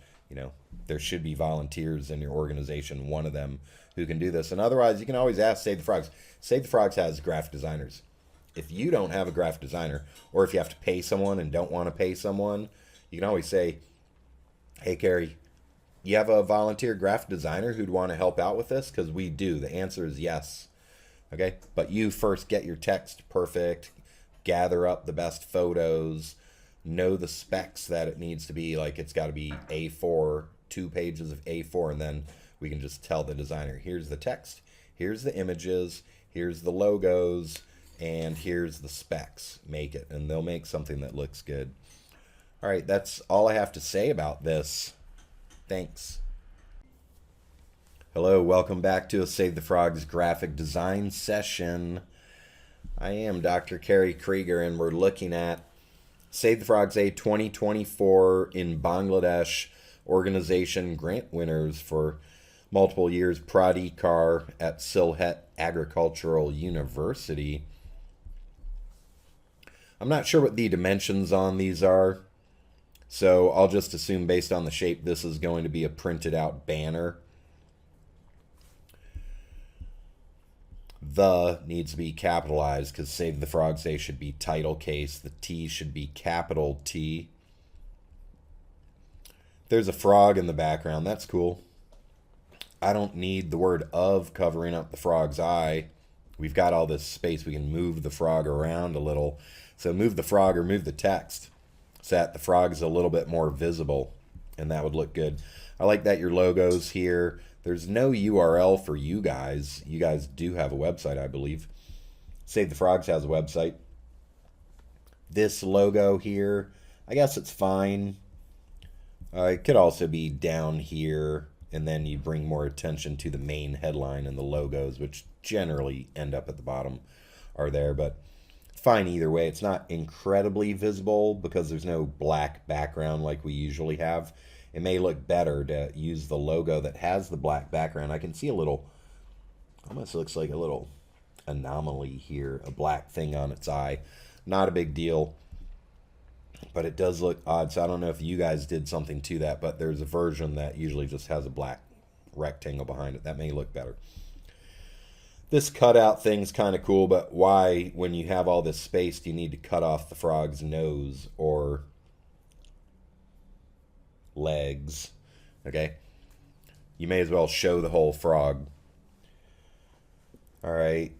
[SPEAKER 1] there should be volunteers in your organization, one of them who can do this. And otherwise, you can always ask Save the Frogs. Save the Frogs has graphic designers. If you don't have a graphic designer, or if you have to pay someone and don't want to pay someone, you can always say, hey, Kerry, you have a volunteer graphic designer who'd want to help out with this? Because we do. The answer is yes. Okay? But you first get your text perfect, gather up the best photos, know the specs that it needs to be. Like it's got to be A4, 2 pages of A4, and then we can just tell the designer, here's the text, here's the images, here's the logos, and here's the specs. Make it, and they'll make something that looks good. All right, that's all I have to say about this. Thanks. Hello, welcome back to a Save the Frogs graphic design session. I am Dr. Kerry Kriger, and we're looking at Save the Frogs A 2024 in Bangladesh organization grant winners for multiple years. Pradikar at Sylhet Agricultural University. I'm not sure what the dimensions on these are, so I'll just assume based on the shape this is going to be a printed out banner. The needs to be capitalized because Save the Frogs A should be title case. The T should be capital T. There's a frog in the background. That's cool. I don't need the word of covering up the frog's eye. We've got all this space. We can move the frog around a little. So move the frog or move the text so that the frog is a little bit more visible, and that would look good. I like that your logo's here. There's no URL for you guys. You guys do have a website, I believe. Save the Frogs has a website. This logo here, I guess it's fine. It could also be down here, and then you bring more attention to the main headline and the logos, which generally end up at the bottom, are there. But fine either way. It's not incredibly visible because there's no black background like we usually have. It may look better to use the logo that has the black background. I can see a little, almost looks like a little anomaly here, a black thing on its eye. Not a big deal, but it does look odd. So I don't know if you guys did something to that, but there's a version that usually just has a black rectangle behind it. That may look better. This cutout thing's kind of cool, but why, when you have all this space, do you need to cut off the frog's nose or legs? Okay, you may as well show the whole frog. All right,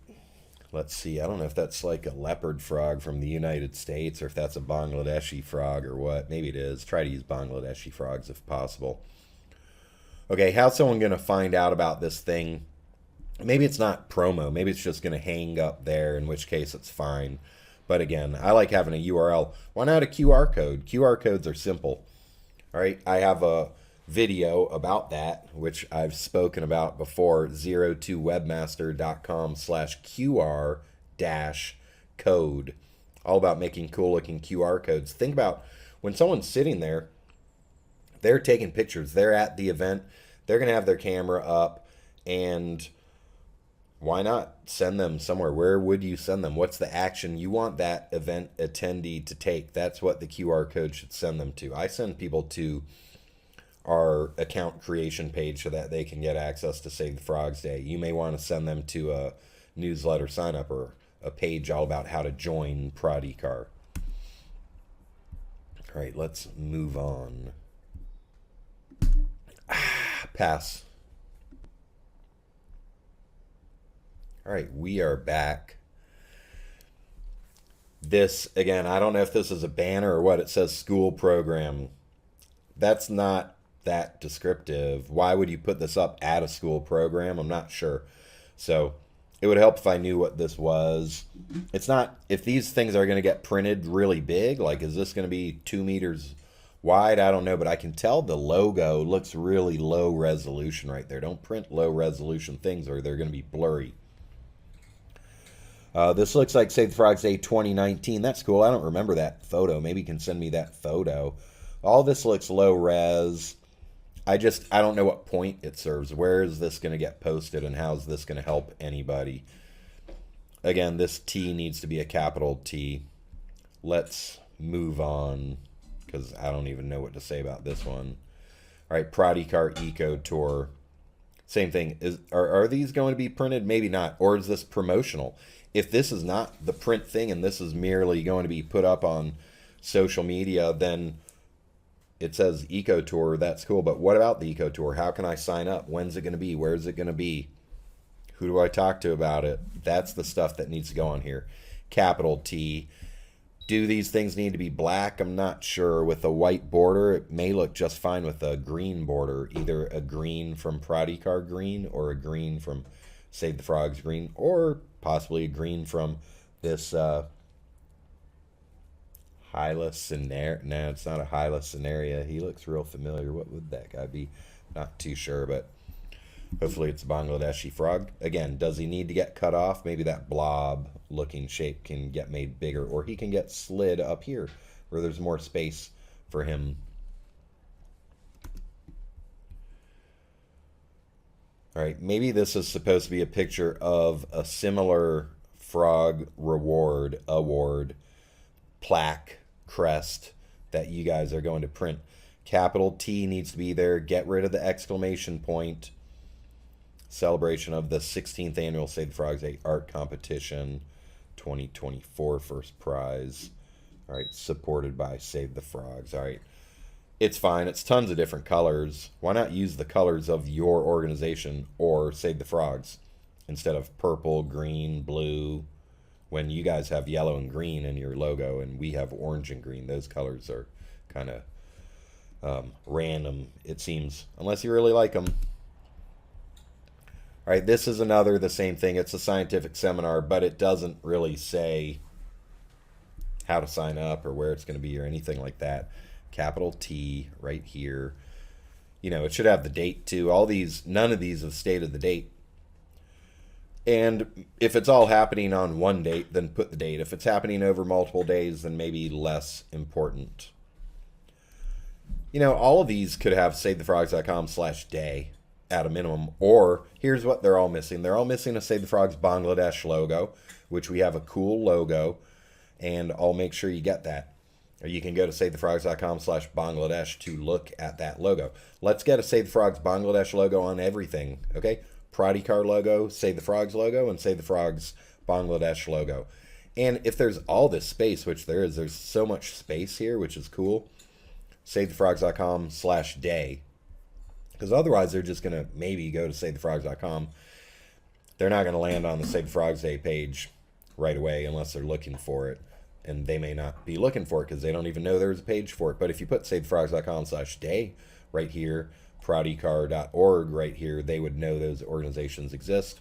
[SPEAKER 1] let's see. I don't know if that's like a leopard frog from the United States or if that's a Bangladeshi frog or what. Maybe it is. Try to use Bangladeshi frogs if possible. Okay, how's someone going to find out about this thing? Maybe it's not promo. Maybe it's just going to hang up there, in which case it's fine. But again, I like having a URL. Why not a QR code? QR codes are simple. All right, I have a video about that, which I've spoken about before, 02webmaster.com/QR-code. All about making cool looking QR codes. Think about when someone's sitting there, they're taking pictures. They're at the event. They're going to have their camera up, and Why not send them somewhere? Where would you send them? What's the action you want that event attendee to take? That's what the QR code should send them to. I send people to our account creation page so that they can get access to Save the Frogs Day. You may want to send them to a newsletter sign up or a page all about how to join Prodicar. All right, let's move on. Pass. All right, we are back. This, again, I don't know if this is a banner or what. It says school program. That's not that descriptive. Why would you put this up at a school program? I'm not sure. So it would help if I knew what this was. It's not, if these things are going to get printed really big, like is this going to be 2 meters wide? I don't know, but I can tell the logo looks really low resolution right there. Don't print low resolution things or they're going to be blurry. This looks like Save the Frogs Day 2019. That's cool. I don't remember that photo. Maybe you can send me that photo. All this looks low res. I don't know what point it serves. Where is this going to get posted and how is this going to help anybody? Again, this T needs to be a capital T. Let's move on because I don't even know what to say about this one. All right, Prodicar Eco Tour. Same thing. Are these going to be printed? Maybe not. Or is this promotional? If this is not the print thing and this is merely going to be put up on social media, then it says Eco Tour. That's cool. But what about the Eco Tour? How can I sign up? When's it going to be? Where is it going to be? Who do I talk to about it? That's the stuff that needs to go on here. Capital T. Do these things need to be black? I'm not sure. With a white border, it may look just fine with a green border. Either a green from Prodicar green or a green from Save the Frogs green, or possibly a green from this Hyla Scenario. No, it's not a Hyla Scenario. He looks real familiar. What would that guy be? Not too sure, but hopefully it's a Bangladeshi frog. Again, does he need to get cut off? Maybe that blob looking shape can get made bigger, or he can get slid up here where there's more space for him. All right, maybe this is supposed to be a picture of a similar frog award, plaque, crest that you guys are going to print. Capital T needs to be there. Get rid of the exclamation point. Celebration of the 16th annual Save the Frogs Day Art Competition 2024 first prize. All right, supported by Save the Frogs. All right, it's fine. It's tons of different colors. Why not use the colors of your organization or Save the Frogs instead of purple, green, blue, when you guys have yellow and green in your logo and we have orange and green? Those colors are kind of random, it seems, unless you really like them. All right, this is the same thing. It's a scientific seminar, but it doesn't really say how to sign up or where it's going to be or anything like that. Capital T right here. You know, it should have the date too. None of these have stated the date. And if it's all happening on one date, then put the date. If it's happening over multiple days, then maybe less important. You know, all of these could have savethefrogs.com/day at a minimum. Or here's what they're all missing. They're all missing a Save the Frogs Bangladesh logo, which we have a cool logo, and I'll make sure you get that. Or you can go to savethefrogs.com/Bangladesh to look at that logo. Let's get a Save the Frogs Bangladesh logo on everything, okay? Prodicar logo, Save the Frogs logo, and Save the Frogs Bangladesh logo. And if there's all this space, which there's so much space here, which is cool, savethefrogs.com/day. Because otherwise they're just going to maybe go to savethefrogs.com. They're not going to land on the Save the Frogs Day page right away unless they're looking for it. And they may not be looking for it because they don't even know there's a page for it. But if you put savethefrogs.com/day right here, prodicar.org right here, they would know those organizations exist.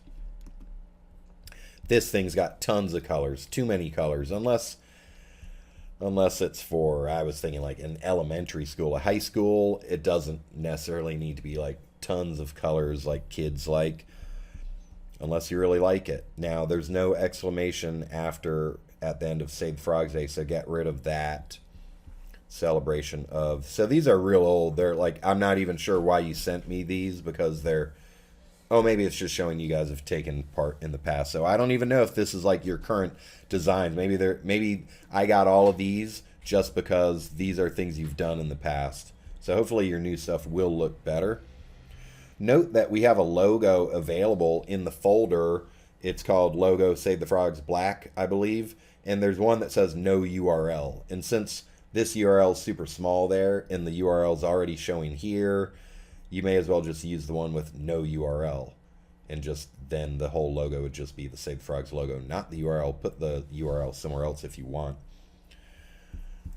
[SPEAKER 1] This thing's got tons of colors, too many colors, unless it's for, I was thinking like an elementary school, a high school. It doesn't necessarily need to be like tons of colors like kids like, unless you really like it. Now, there's no exclamation at the end of Save the Frogs Day, so get rid of that. Celebration of, so these are real old. They're like, I'm not even sure why you sent me these because they're Oh, maybe it's just showing you guys have taken part in the past. So I don't even know if this is like your current designs. Maybe I got all of these just because these are things you've done in the past. So hopefully your new stuff will look better. Note that we have a logo available in the folder. It's called Logo Save the Frogs Black, I believe. And there's one that says no URL. And since this URL is super small there and the URL is already showing here, you may as well just use the one with no URL. And just then the whole logo would just be the Save the Frogs logo, not the URL. Put the URL somewhere else if you want.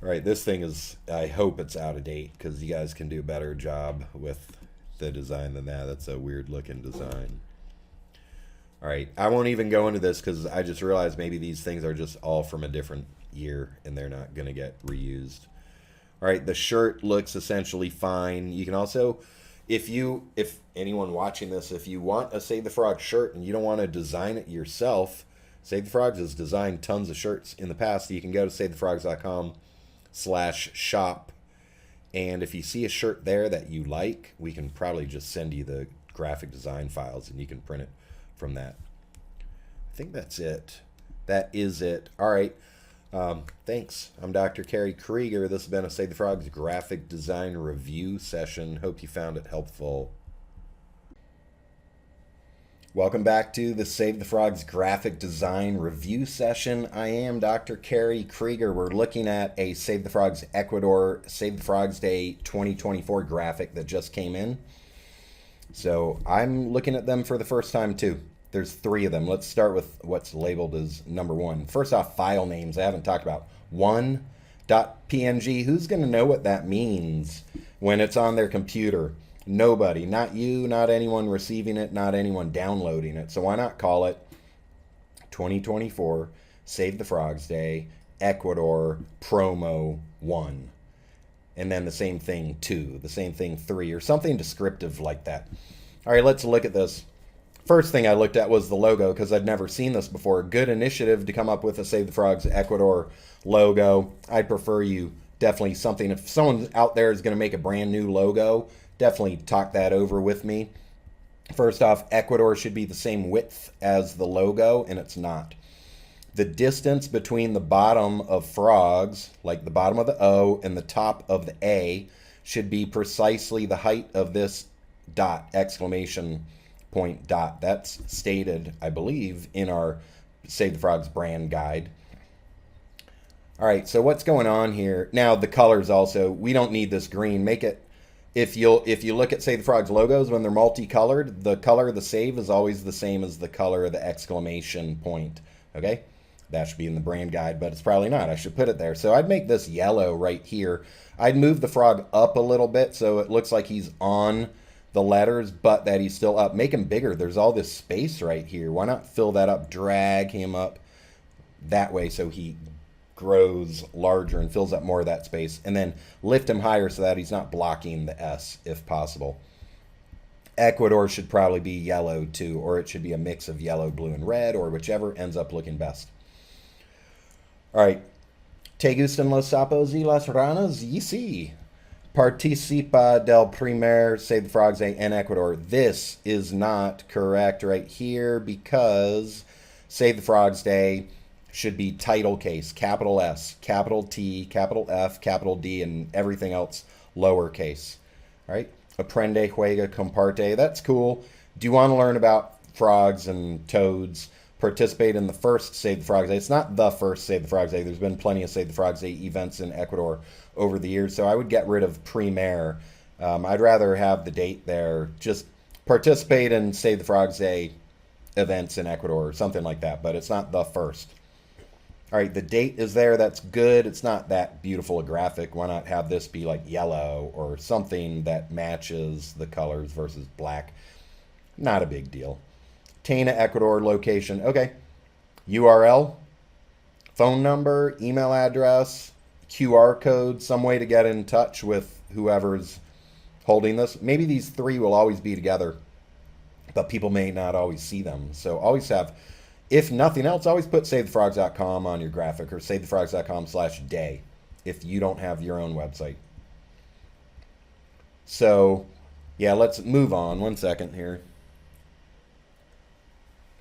[SPEAKER 1] All right, this thing is, I hope it's out of date because you guys can do a better job with the design than that. That's a weird looking design. All right, I won't even go into this because I just realized maybe these things are just all from a different year and they're not going to get reused. All right, the shirt looks essentially fine. You can also, if anyone watching this, if you want a Save the Frog shirt and you don't want to design it yourself, Save the Frogs has designed tons of shirts in the past. You can go to savethefrogs.com/shop. And if you see a shirt there that you like, we can probably just send you the graphic design files and you can print it from that. I think that's it. That is it. All right. Thanks. I'm Dr. Kerry Kriger. This has been a Save the Frogs graphic design review session. Hope you found it helpful. Welcome back to the Save the Frogs graphic design review session. I am Dr. Kerry Kriger. We're looking at a Save the Frogs Ecuador Save the Frogs Day 2024 graphic that just came in. So I'm looking at them for the first time too. There's 3 of them. Let's start with what's labeled as number 1. First off, file names I haven't talked about. 1.png. Who's going to know what that means when it's on their computer? Nobody. Not you, not anyone receiving it, not anyone downloading it. So why not call it 2024 Save the Frogs Day Ecuador Promo 1. And then the same thing 2, the same thing 3, or something descriptive like that. All right, let's look at this. First thing I looked at was the logo because I'd never seen this before. Good initiative to come up with a Save the Frogs Ecuador logo. I'd prefer you definitely something, if someone out there is going to make a brand new logo, definitely talk that over with me. First off, Ecuador should be the same width as the logo, and it's not. The distance between the bottom of frogs, like the bottom of the O and the top of the A, should be precisely the height of this dot, exclamation point dot. That's stated, I believe, in our Save the Frogs brand guide. All right, so what's going on here? Now, the colors also, we don't need this green. Make it, if you look at Save the Frogs logos, when they're multicolored, the color of the save is always the same as the color of the exclamation point, okay? That should be in the brand guide, but it's probably not. I should put it there. So I'd make this yellow right here. I'd move the frog up a little bit so it looks like he's on the letters, but that he's still up. Make him bigger. There's all this space right here. Why not fill that up? Drag him up that way so he grows larger and fills up more of that space. And then lift him higher so that he's not blocking the S if possible. Ecuador should probably be yellow too, or it should be a mix of yellow, blue, and red, or whichever ends up looking best. All right. ¿Te gustan los sapos y las ranas? Y sí. Participa del primer Save the Frogs Day en Ecuador. This is not correct right here because Save the Frogs Day should be title case, capital S, capital T, capital F, capital D, and everything else lowercase. All right. Aprende, juega, comparte. That's cool. Do you want to learn about frogs and toads? Participate in the first Save the Frogs Day. It's not the first Save the Frogs Day. There's been plenty of Save the Frogs Day events in Ecuador over the years, so I would get rid of primer. I'd rather have the date there. Just participate in Save the Frogs Day events in Ecuador or something like that, but it's not the first. All right, the date is there. That's good. It's not that beautiful a graphic. Why not have this be like yellow or something that matches the colors versus black? Not a big deal. Tena, Ecuador, location. Okay. URL, phone number, email address, QR code, some way to get in touch with whoever's holding this. Maybe these 3 will always be together, but people may not always see them. So always have, if nothing else, always put savethefrogs.com on your graphic or savethefrogs.com/day if you don't have your own website. So, yeah, let's move on. 1 second here.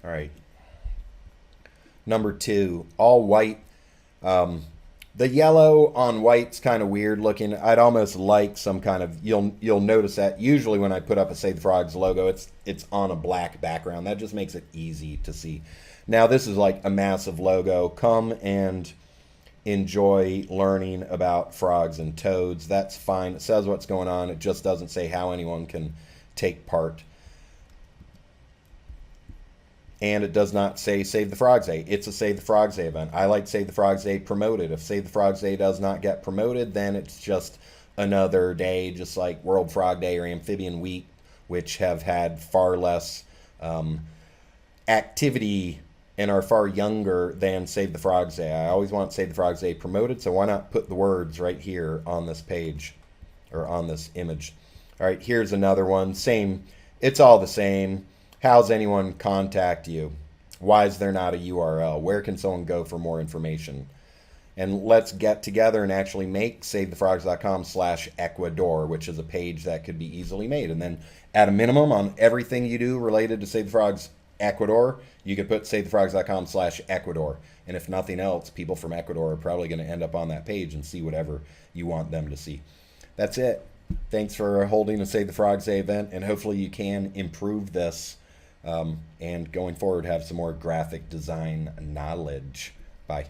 [SPEAKER 1] All right. Number 2, all white. The yellow on white's kind of weird looking. I'd almost like some kind of, you'll notice that usually when I put up a Save the Frogs logo, it's on a black background. That just makes it easy to see. Now this is like a massive logo. Come and enjoy learning about frogs and toads. That's fine. It says what's going on. It just doesn't say how anyone can take part. And it does not say Save the Frogs Day. It's a Save the Frogs Day event. I like Save the Frogs Day promoted. If Save the Frogs Day does not get promoted, then it's just another day, just like World Frog Day or Amphibian Week, which have had far less activity and are far younger than Save the Frogs Day. I always want Save the Frogs Day promoted, so why not put the words right here on this page or on this image? All right, here's another one. Same. It's all the same. How's anyone contact you? Why is there not a URL? Where can someone go for more information? And let's get together and actually make savethefrogs.com/Ecuador, which is a page that could be easily made. And then at a minimum on everything you do related to Save the Frogs Ecuador, you could put savethefrogs.com/Ecuador. And if nothing else, people from Ecuador are probably going to end up on that page and see whatever you want them to see. That's it. Thanks for holding a Save the Frogs Day event, and hopefully you can improve this and going forward have some more graphic design knowledge. Bye.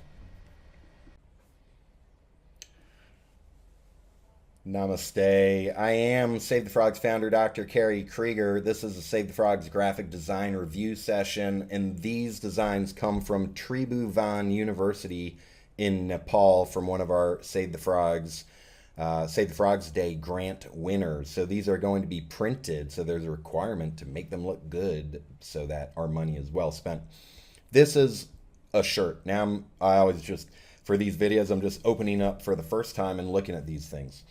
[SPEAKER 1] Namaste. I am Save the Frogs founder, Dr. Kerry Kriger. This is a Save the Frogs graphic design review session, and these designs come from Tribhuvan University in Nepal from one of our Save the Frogs Day grant winners. So these are going to be printed, so there's a requirement to make them look good so that our money is well spent. This is a shirt. Now I always just, for these videos, I'm just opening up for the first time and looking at these things.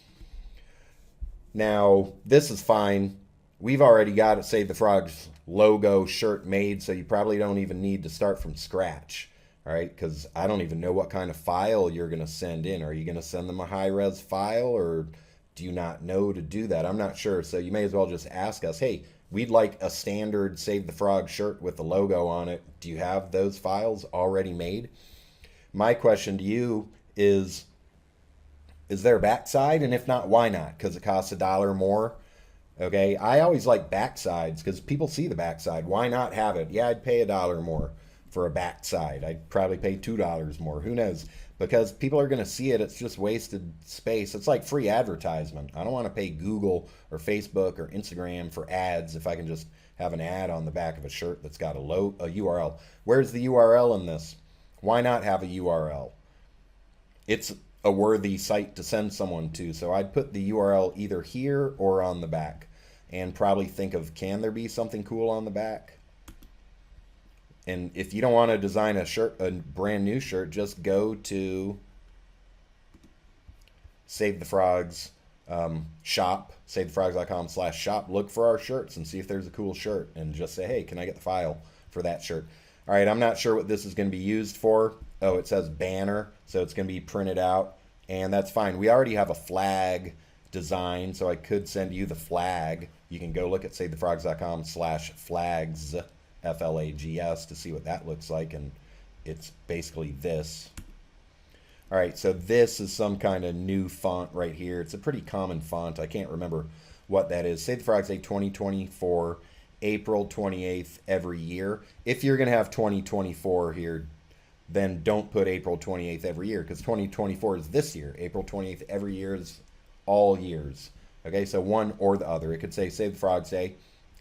[SPEAKER 1] Now, this is fine. We've already got a Save the Frogs logo shirt made, so you probably don't even need to start from scratch. All right, because I don't even know what kind of file you're going to send in. Are you going to send them a high-res file, or do you not know to do that? I'm not sure, so you may as well just ask us, hey, we'd like a standard Save the Frog shirt with the logo on it. Do you have those files already made? My question to you is there a backside? And if not, why not? Because it costs $1 more. Okay, I always like backsides because people see the backside. Why not have it? Yeah, I'd pay $1 more for a backside. I'd probably pay $2 more. Who knows? Because people are going to see it. It's just wasted space. It's like free advertisement. I don't want to pay Google or Facebook or Instagram for ads if I can just have an ad on the back of a shirt that's got a URL. Where's the URL in this? Why not have a URL? It's a worthy site to send someone to, so I'd put the URL either here or on the back and probably think of, can there be something cool on the back? And if you don't want to design a shirt, a brand new shirt, just go to Save the Frogs shop, savethefrogs.com/shop. Look for our shirts and see if there's a cool shirt, and just say, hey, can I get the file for that shirt? All right, I'm not sure what this is going to be used for. Oh, it says banner, so it's going to be printed out, and that's fine. We already have a flag design, so I could send you the flag. You can go look at savethefrogs.com/flags. FLAGS to see what that looks like, and it's basically this. All right, so this is some kind of new font right here. It's a pretty common font. I can't remember what that is. Save the Frogs Day 2024, April 28th every year. If you're going to have 2024 here, then don't put April 28th every year, because 2024 is this year. April 28th every year is all years. Okay, so one or the other. It could say Save the Frogs Day,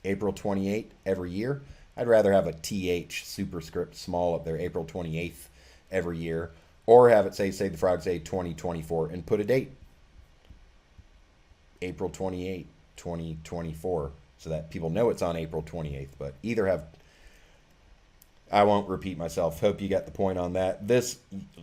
[SPEAKER 1] April 28th every year. I'd rather have a TH superscript small up there, April 28th every year, or have it say Save the Frogs Day 2024 and put a date, April 28th, 2024, so that people know it's on April 28th. But either have, I won't repeat myself. Hope you get the point on that. This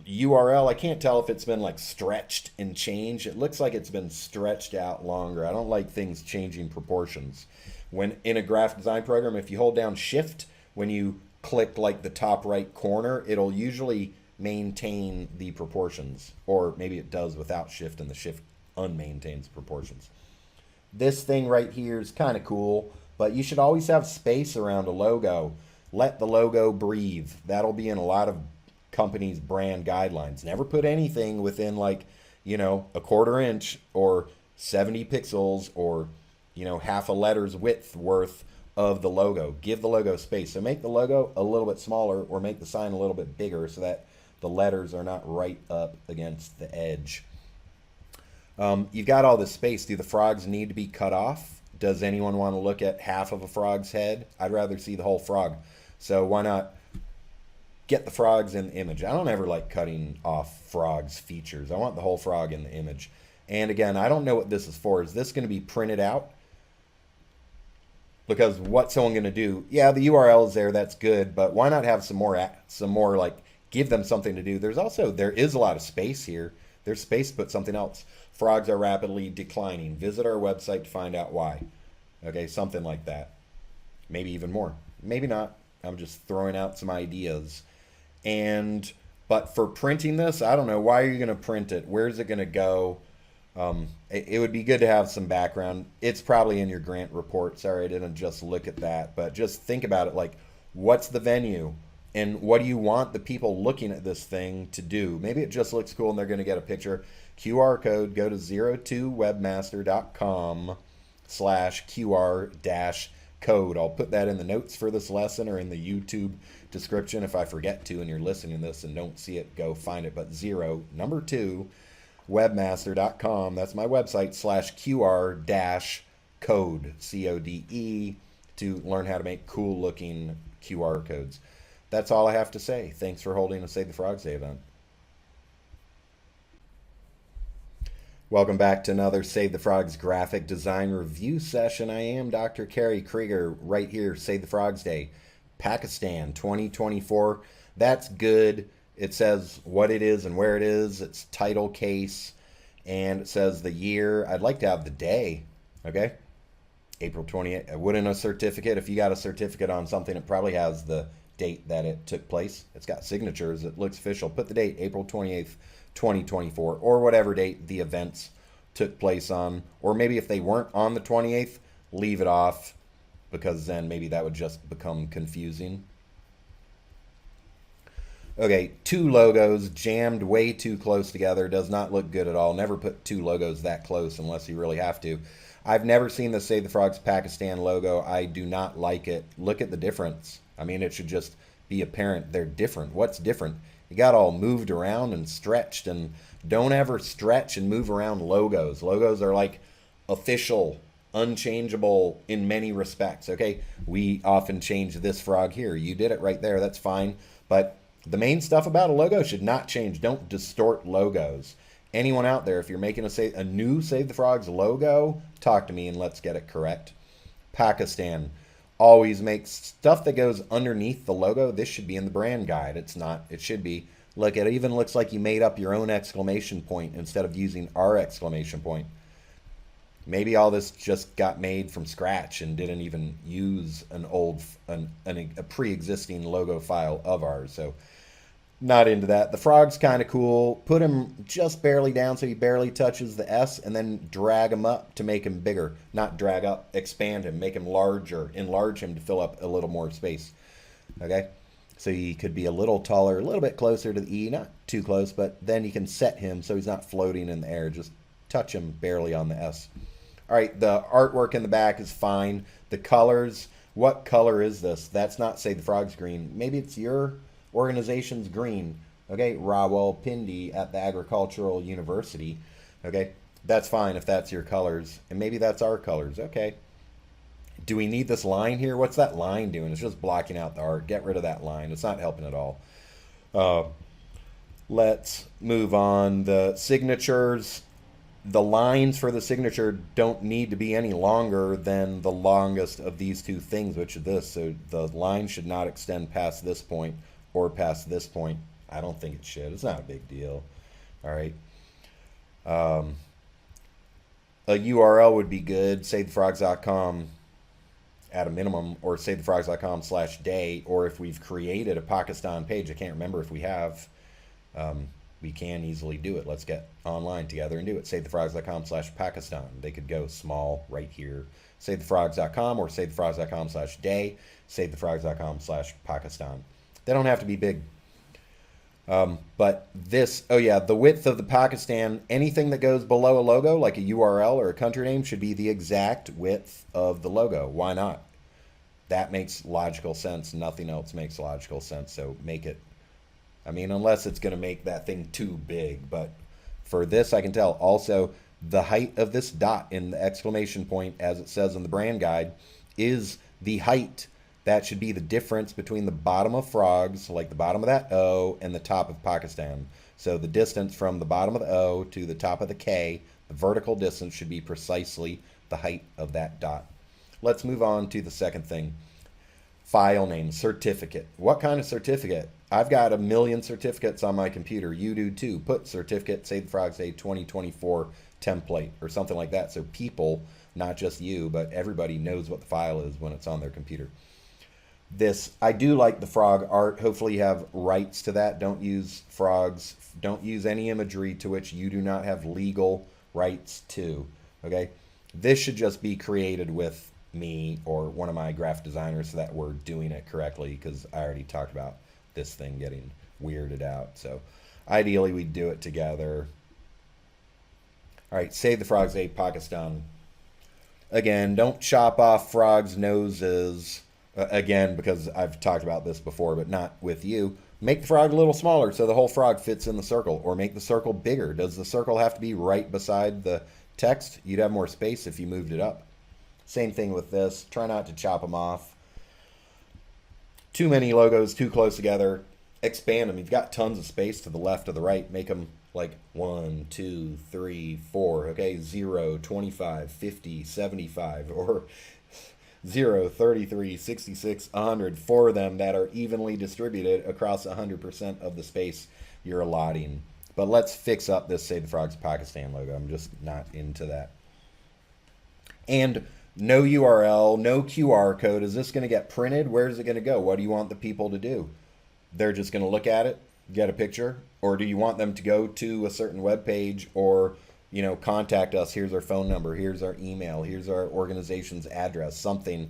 [SPEAKER 1] URL, I can't tell if it's been like stretched and changed. It looks like it's been stretched out longer. I don't like things changing proportions. When in a graphic design program, if you hold down Shift, when you click like the top right corner, it'll usually maintain the proportions, or maybe it does without Shift, and the Shift unmaintains proportions. This thing right here is kind of cool, but you should always have space around a logo. let the logo breathe. That'll be in a lot of companies' brand guidelines. Never put anything within like, a quarter inch or 70 pixels or, half a letter's width worth of the logo. Give the logo space. So make the logo a little bit smaller or make the sign a little bit bigger so that the letters are not right up against the edge. You've got all this space. Do the frogs need to be cut off? Does anyone want to look at half of a frog's head? I'd rather see the whole frog. So why not get the frogs in the image? I don't ever like cutting off frogs' features. I want the whole frog in the image. And again, I don't know what this is for. Is this going to be printed out? Because what's someone going to do? Yeah, the URL is there. That's good. But why not have some more like give them something to do? There is a lot of space here. There's space to put something else. Frogs are rapidly declining. Visit our website to find out why. Okay, something like that. Maybe even more. Maybe not. I'm just throwing out some ideas. But for printing this, I don't know. Why are you going to print it? Where's it going to go? It would be good to have some background. It's probably in your grant report. Sorry, I didn't just look at that. But just think about it like, what's the venue? And what do you want the people looking at this thing to do? Maybe it just looks cool and they're going to get a picture. QR code, go to 02webmaster.com/QR-code. I'll put that in the notes for this lesson or in the YouTube description if I forget to and you're listening to this and don't see it, go find it. But 2webmaster.com, that's my website, /QR-code, CODE, to learn how to make cool looking QR codes. That's all I have to say. Thanks for holding a Save the Frogs Day event. Welcome back to another Save the Frogs graphic design review session. I am Dr. Kerry Kriger right here, Save the Frogs Day, Pakistan 2024. That's good. It says what it is and where it is. It's title case, and it says the year. I'd like to have the day, okay? April 28th. Wouldn't a certificate, if you got a certificate on something, it probably has the date that it took place. It's got signatures. It looks official. Put the date, April 28th, 2024, or whatever date the events took place on. Or maybe if they weren't on the 28th, leave it off, because then maybe that would just become confusing. Okay, two logos jammed way too close together. Does not look good at all. Never put two logos that close unless you really have to. I've never seen the Save the Frogs Pakistan logo. I do not like it. Look at the difference. I mean, it should just be apparent they're different. What's different? You got all moved around and stretched, and don't ever stretch and move around logos. Logos are like official, unchangeable in many respects, okay? We often change this frog here. You did it right there. That's fine. But the main stuff about a logo should not change. Don't distort logos. Anyone out there, if you're making a new Save the Frogs logo, talk to me and let's get it correct. Pakistan always makes stuff that goes underneath the logo. This should be in the brand guide. It's not. It should be. Look, it even looks like you made up your own exclamation point instead of using our exclamation point. Maybe all this just got made from scratch and didn't even use a pre-existing logo file of ours. So not into that. The frog's kind of cool. Put him just barely down so he barely touches the S, and then drag him up to make him bigger. Not drag up, expand him, make him larger, enlarge him to fill up a little more space. Okay? So he could be a little taller, a little bit closer to the E, not too close, but then you can set him so he's not floating in the air. Just touch him barely on the S. All right, the artwork in the back is fine. The colors, what color is this? That's not, say, the frog's green. Maybe it's your organization's green. Okay, Rawalpindi at the Agricultural University. Okay, that's fine if that's your colors. And maybe that's our colors. Okay. Do we need this line here? What's that line doing? It's just blocking out the art. Get rid of that line. It's not helping at all. Let's move on. The signatures. The lines for the signature don't need to be any longer than the longest of these two things, which is this. So the line should not extend past this point or past this point. I don't think it should. It's not a big deal. All right. A URL would be good. SaveTheFrogs.com at a minimum, or SaveTheFrogs.com/day, or if we've created a Pakistan page. I can't remember if we have. we can easily do it. Let's get online together and do it. SaveTheFrogs.com/Pakistan. They could go small right here. SaveTheFrogs.com or SaveTheFrogs.com/day. SaveTheFrogs.com/Pakistan. They don't have to be big. But this, oh yeah, the width of the Pakistan, anything that goes below a logo, like a URL or a country name, should be the exact width of the logo. Why not? That makes logical sense. Nothing else makes logical sense. So make it, I mean, unless it's going to make that thing too big. But for this, I can tell. Also, the height of this dot in the exclamation point, as it says in the brand guide, is the height. That should be the difference between the bottom of frogs, like the bottom of that O, and the top of Pakistan. So the distance from the bottom of the O to the top of the K, the vertical distance should be precisely the height of that dot. Let's move on to the second thing. File name, certificate. What kind of certificate? I've got a million certificates on my computer. You do too. Put certificate, Save the Frogs Day 2024 template or something like that. So people, not just you, but everybody knows what the file is when it's on their computer. This, I do like the frog art. Hopefully you have rights to that. Don't use frogs. Don't use any imagery to which you do not have legal rights to. Okay? This should just be created with me or one of my graphic designers so that we're doing it correctly, because I already talked about this thing getting weirded out. So ideally we do it together. All right, Save the Frogs Day Pakistan. Again, don't chop off frogs' noses. Again, because I've talked about this before, but not with you. Make the frog a little smaller so the whole frog fits in the circle, or make the circle bigger. Does the circle have to be right beside the text? You'd have more space if you moved it up. Same thing with this. Try not to chop them off. Too many logos too close together. Expand them. You've got tons of space to the left or the right. Make them like 1, 2, 3, 4. Okay, 0, 25, 50, 75, or 0, 33, 66, 100. 4 of them that are evenly distributed across 100% of the space you're allotting. But let's fix up this Save the Frogs Pakistan logo. I'm just not into that. And no URL, no QR code. Is this going to get printed? Where is it going to go? What do you want the people to do? They're just going to look at it, get a picture? Or do you want them to go to a certain web page or, you know, contact us? Here's our phone number. Here's our email. Here's our organization's address. Something.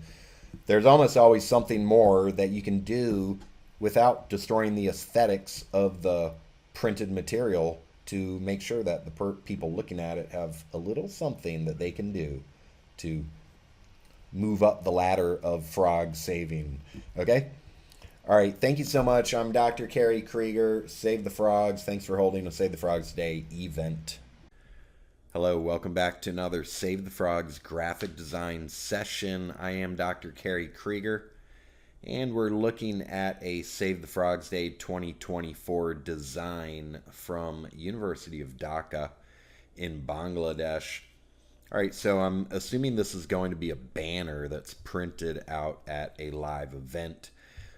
[SPEAKER 1] There's almost always something more that you can do without destroying the aesthetics of the printed material to make sure that the people looking at it have a little something that they can do to move up the ladder of frog saving. Okay? All right. Thank you so much. I'm Dr. Kerry Kriger. Save the Frogs. Thanks for holding a Save the Frogs Day event. Hello. Welcome back to another Save the Frogs graphic design session. I am Dr. Kerry Kriger, and we're looking at a Save the Frogs Day 2024 design from University of Dhaka in Bangladesh. All right, so I'm assuming this is going to be a banner that's printed out at a live event.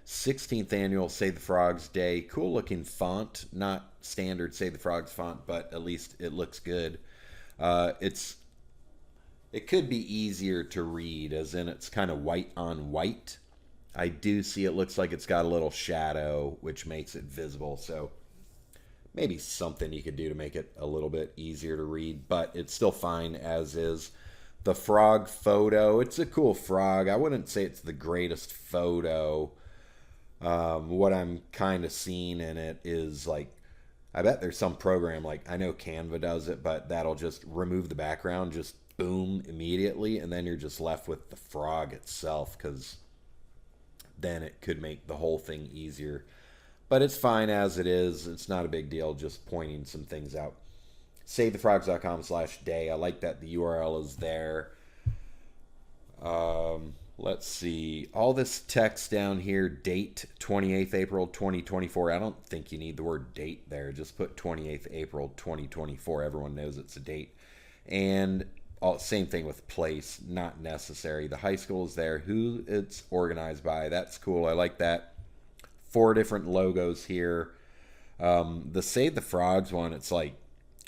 [SPEAKER 1] 16th annual Save the Frogs Day. Cool looking font, not standard Save the Frogs font, but at least it looks good. It could be easier to read, as in it's kind of white on white. I do see it looks like it's got a little shadow, which makes it visible. So maybe something you could do to make it a little bit easier to read, but it's still fine as is. The frog photo, it's a cool frog. I wouldn't say it's the greatest photo. What I'm kind of seeing in it is like, I bet there's some program, like I know Canva does it, but that'll just remove the background, just boom, immediately, and then you're just left with the frog itself, because then it could make the whole thing easier. But it's fine as it is. It's not a big deal, just pointing some things out. SaveTheFrogs.com/day. I like that the URL is there. Let's see. All this text down here, date 28th April 2024. I don't think you need the word date there. Just put 28th April 2024. Everyone knows it's a date. And same thing with place, not necessary. The high school is there. Who it's organized by. That's cool. I like that. 4 different logos here. The Save the Frogs one, it's like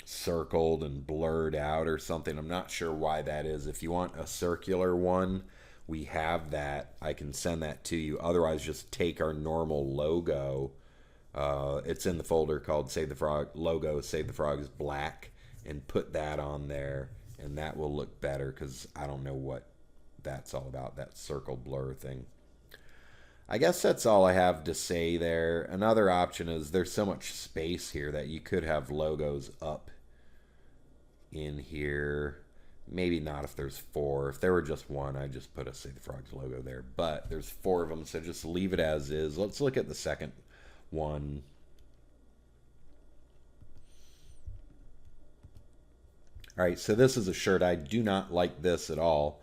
[SPEAKER 1] circled and blurred out or something. I'm not sure why that is. If you want a circular one, we have that. I can send that to you. Otherwise, just take our normal logo. It's in the folder called Save the Frog logo, Save the Frogs black, and put that on there, and that will look better because I don't know what that's all about, that circle blur thing. I guess that's all I have to say there. Another option is there's so much space here that you could have logos up in here. Maybe not if there's four. If there were just one, I'd just put a Save the Frogs logo there. But there's four of them, so just leave it as is. Let's look at the second one. All right, so this is a shirt. I do not like this at all.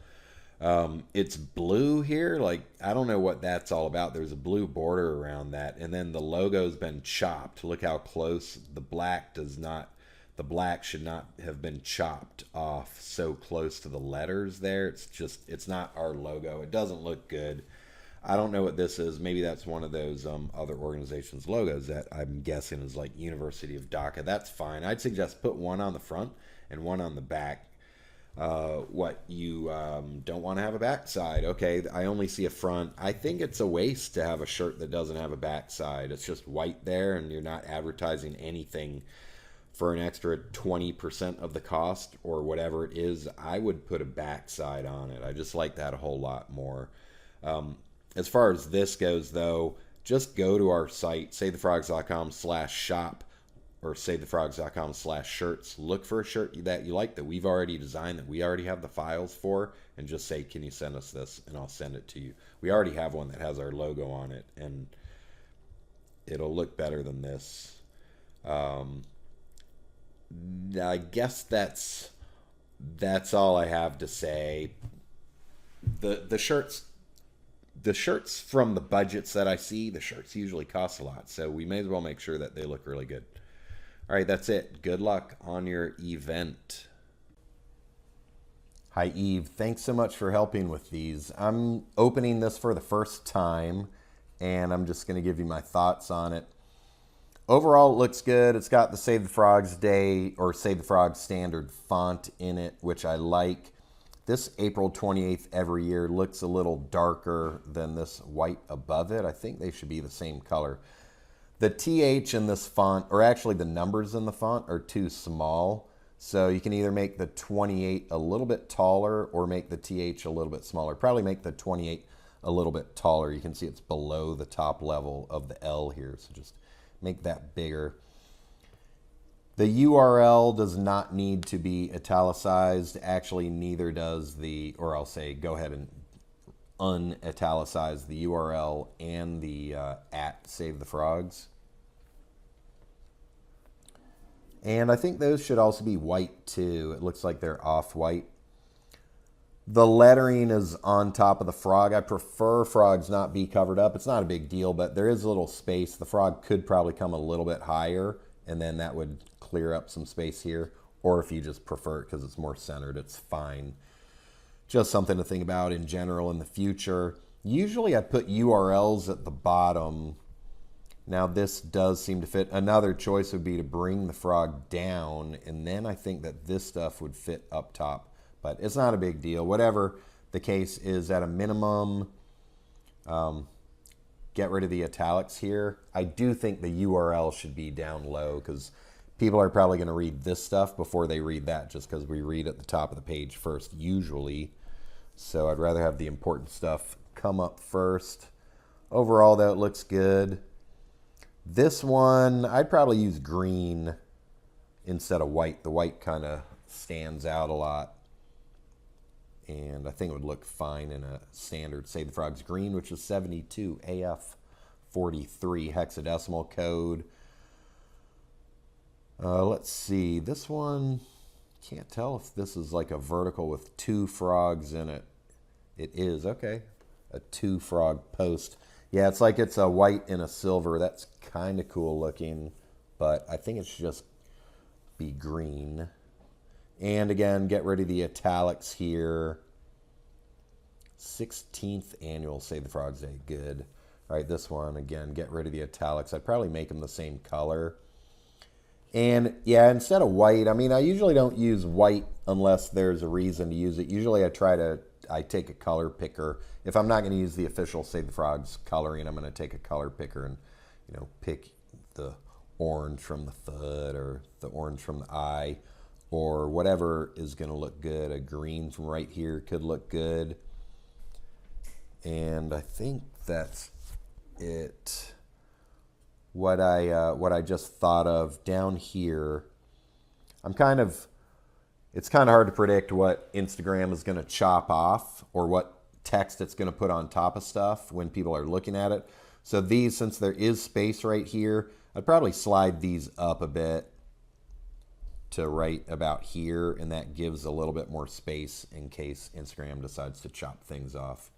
[SPEAKER 1] It's blue here. Like, I don't know what that's all about. There's a blue border around that. And then the logo's been chopped. Look how close. The black does not, the black should not have been chopped off so close to the letters there. It's just, it's not our logo. It doesn't look good. I don't know what this is. Maybe that's one of those other organizations' logos that I'm guessing is like University of Dhaka. That's fine. I'd suggest put one on the front and one on the back. What you don't want to have a backside. Okay, I only see a front. I think it's a waste to have a shirt that doesn't have a backside. It's just white there, and you're not advertising anything for an extra 20% of the cost or whatever it is. I would put a backside on it. I just like that a whole lot more. As far as this goes, though, just go to our site, savethefrogs.com/shop or savethefrogs.com/shirts. Look for a shirt that you like, that we've already designed, that we already have the files for, and just say, can you send us this? And I'll send it to you. We already have one that has our logo on it, and it'll look better than this. I guess that's all I have to say. The shirts from the budgets that I see, the shirts usually cost a lot, so we may as well make sure that they look really good. All right, that's it. Good luck on your event. Hi, Eve. Thanks so much for helping with these. I'm opening this for the first time, and I'm just going to give you my thoughts on it. Overall, it looks good. It's got the Save the Frogs Day or Save the Frogs standard font in it, which I like. This April 28th every year looks a little darker than this white above it. I think they should be the same color. The TH in this font, or actually the numbers in the font, are too small. So you can either make the 28 a little bit taller or make the TH a little bit smaller. Probably make the 28 a little bit taller. You can see it's below the top level of the L here. So just make that bigger. The URL does not need to be italicized. Actually, neither does the, or I'll say go ahead and unitalicize the URL and the at Save the Frogs. And I think those should also be white too. It looks like they're off-white. The lettering is on top of the frog. I prefer frogs not be covered up. It's not a big deal, but there is a little space. The frog could probably come a little bit higher, and then that would clear up some space here. Or if you just prefer it because it's more centered, it's fine. Just something to think about in general in the future. Usually I put URLs at the bottom. Now this does seem to fit. Another choice would be to bring the frog down, and then I think that this stuff would fit up top. But it's not a big deal. Whatever the case is, at a minimum, get rid of the italics here. I do think the URL should be down low because people are probably going to read this stuff before they read that, just because we read at the top of the page first usually. So I'd rather have the important stuff come up first. Overall, though, it looks good. This one, I'd probably use green instead of white. The white kind of stands out a lot. And I think it would look fine in a standard Save the Frogs green, which is 72 AF43 hexadecimal code. Let's see, this one, can't tell if this is like a vertical with two frogs in it. It is, okay, a two frog post. Yeah, it's like it's a white and a silver. That's kind of cool looking, but I think it should just be green. And again, get rid of the italics here. 16th annual Save the Frogs Day, good. All right, this one, again, get rid of the italics. I'd probably make them the same color. And yeah, instead of white, I mean, I usually don't use white unless there's a reason to use it. Usually I take a color picker. If I'm not going to use the official Save the Frogs coloring, I'm going to take a color picker and, pick the orange from the foot or the orange from the eye or whatever is going to look good. A green from right here could look good. And I think that's it. What I just thought of down here, it's kind of hard to predict what Instagram is going to chop off or what text it's going to put on top of stuff when people are looking at it. So these, since there is space right here, I'd probably slide these up a bit to right about here, and that gives a little bit more space in case Instagram decides to chop things off.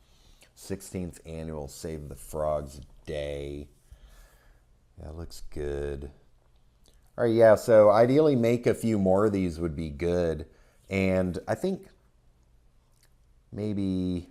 [SPEAKER 1] 16th annual Save the Frogs Day. That looks good. All right, yeah, so ideally make a few more of these would be good. And I think maybe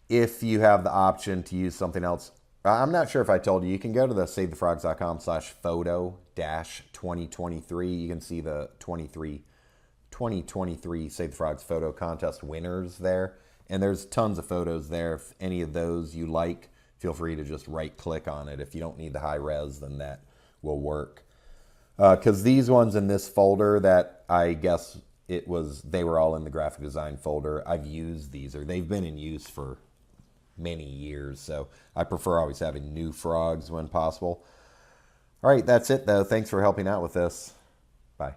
[SPEAKER 1] if you have the option to use something else, I'm not sure if I told you, you can go to the savethefrogs.com/photo-2023. You can see the 2023 Save the Frogs photo contest winners there. And there's tons of photos there. If any of those you like, feel free to just right click on it. If you don't need the high res, then that will work. Because these ones in this folder that I guess they were all in the graphic design folder, I've used these, or they've been in use for many years. So I prefer always having new frogs when possible. All right, that's it though. Thanks for helping out with this. Bye.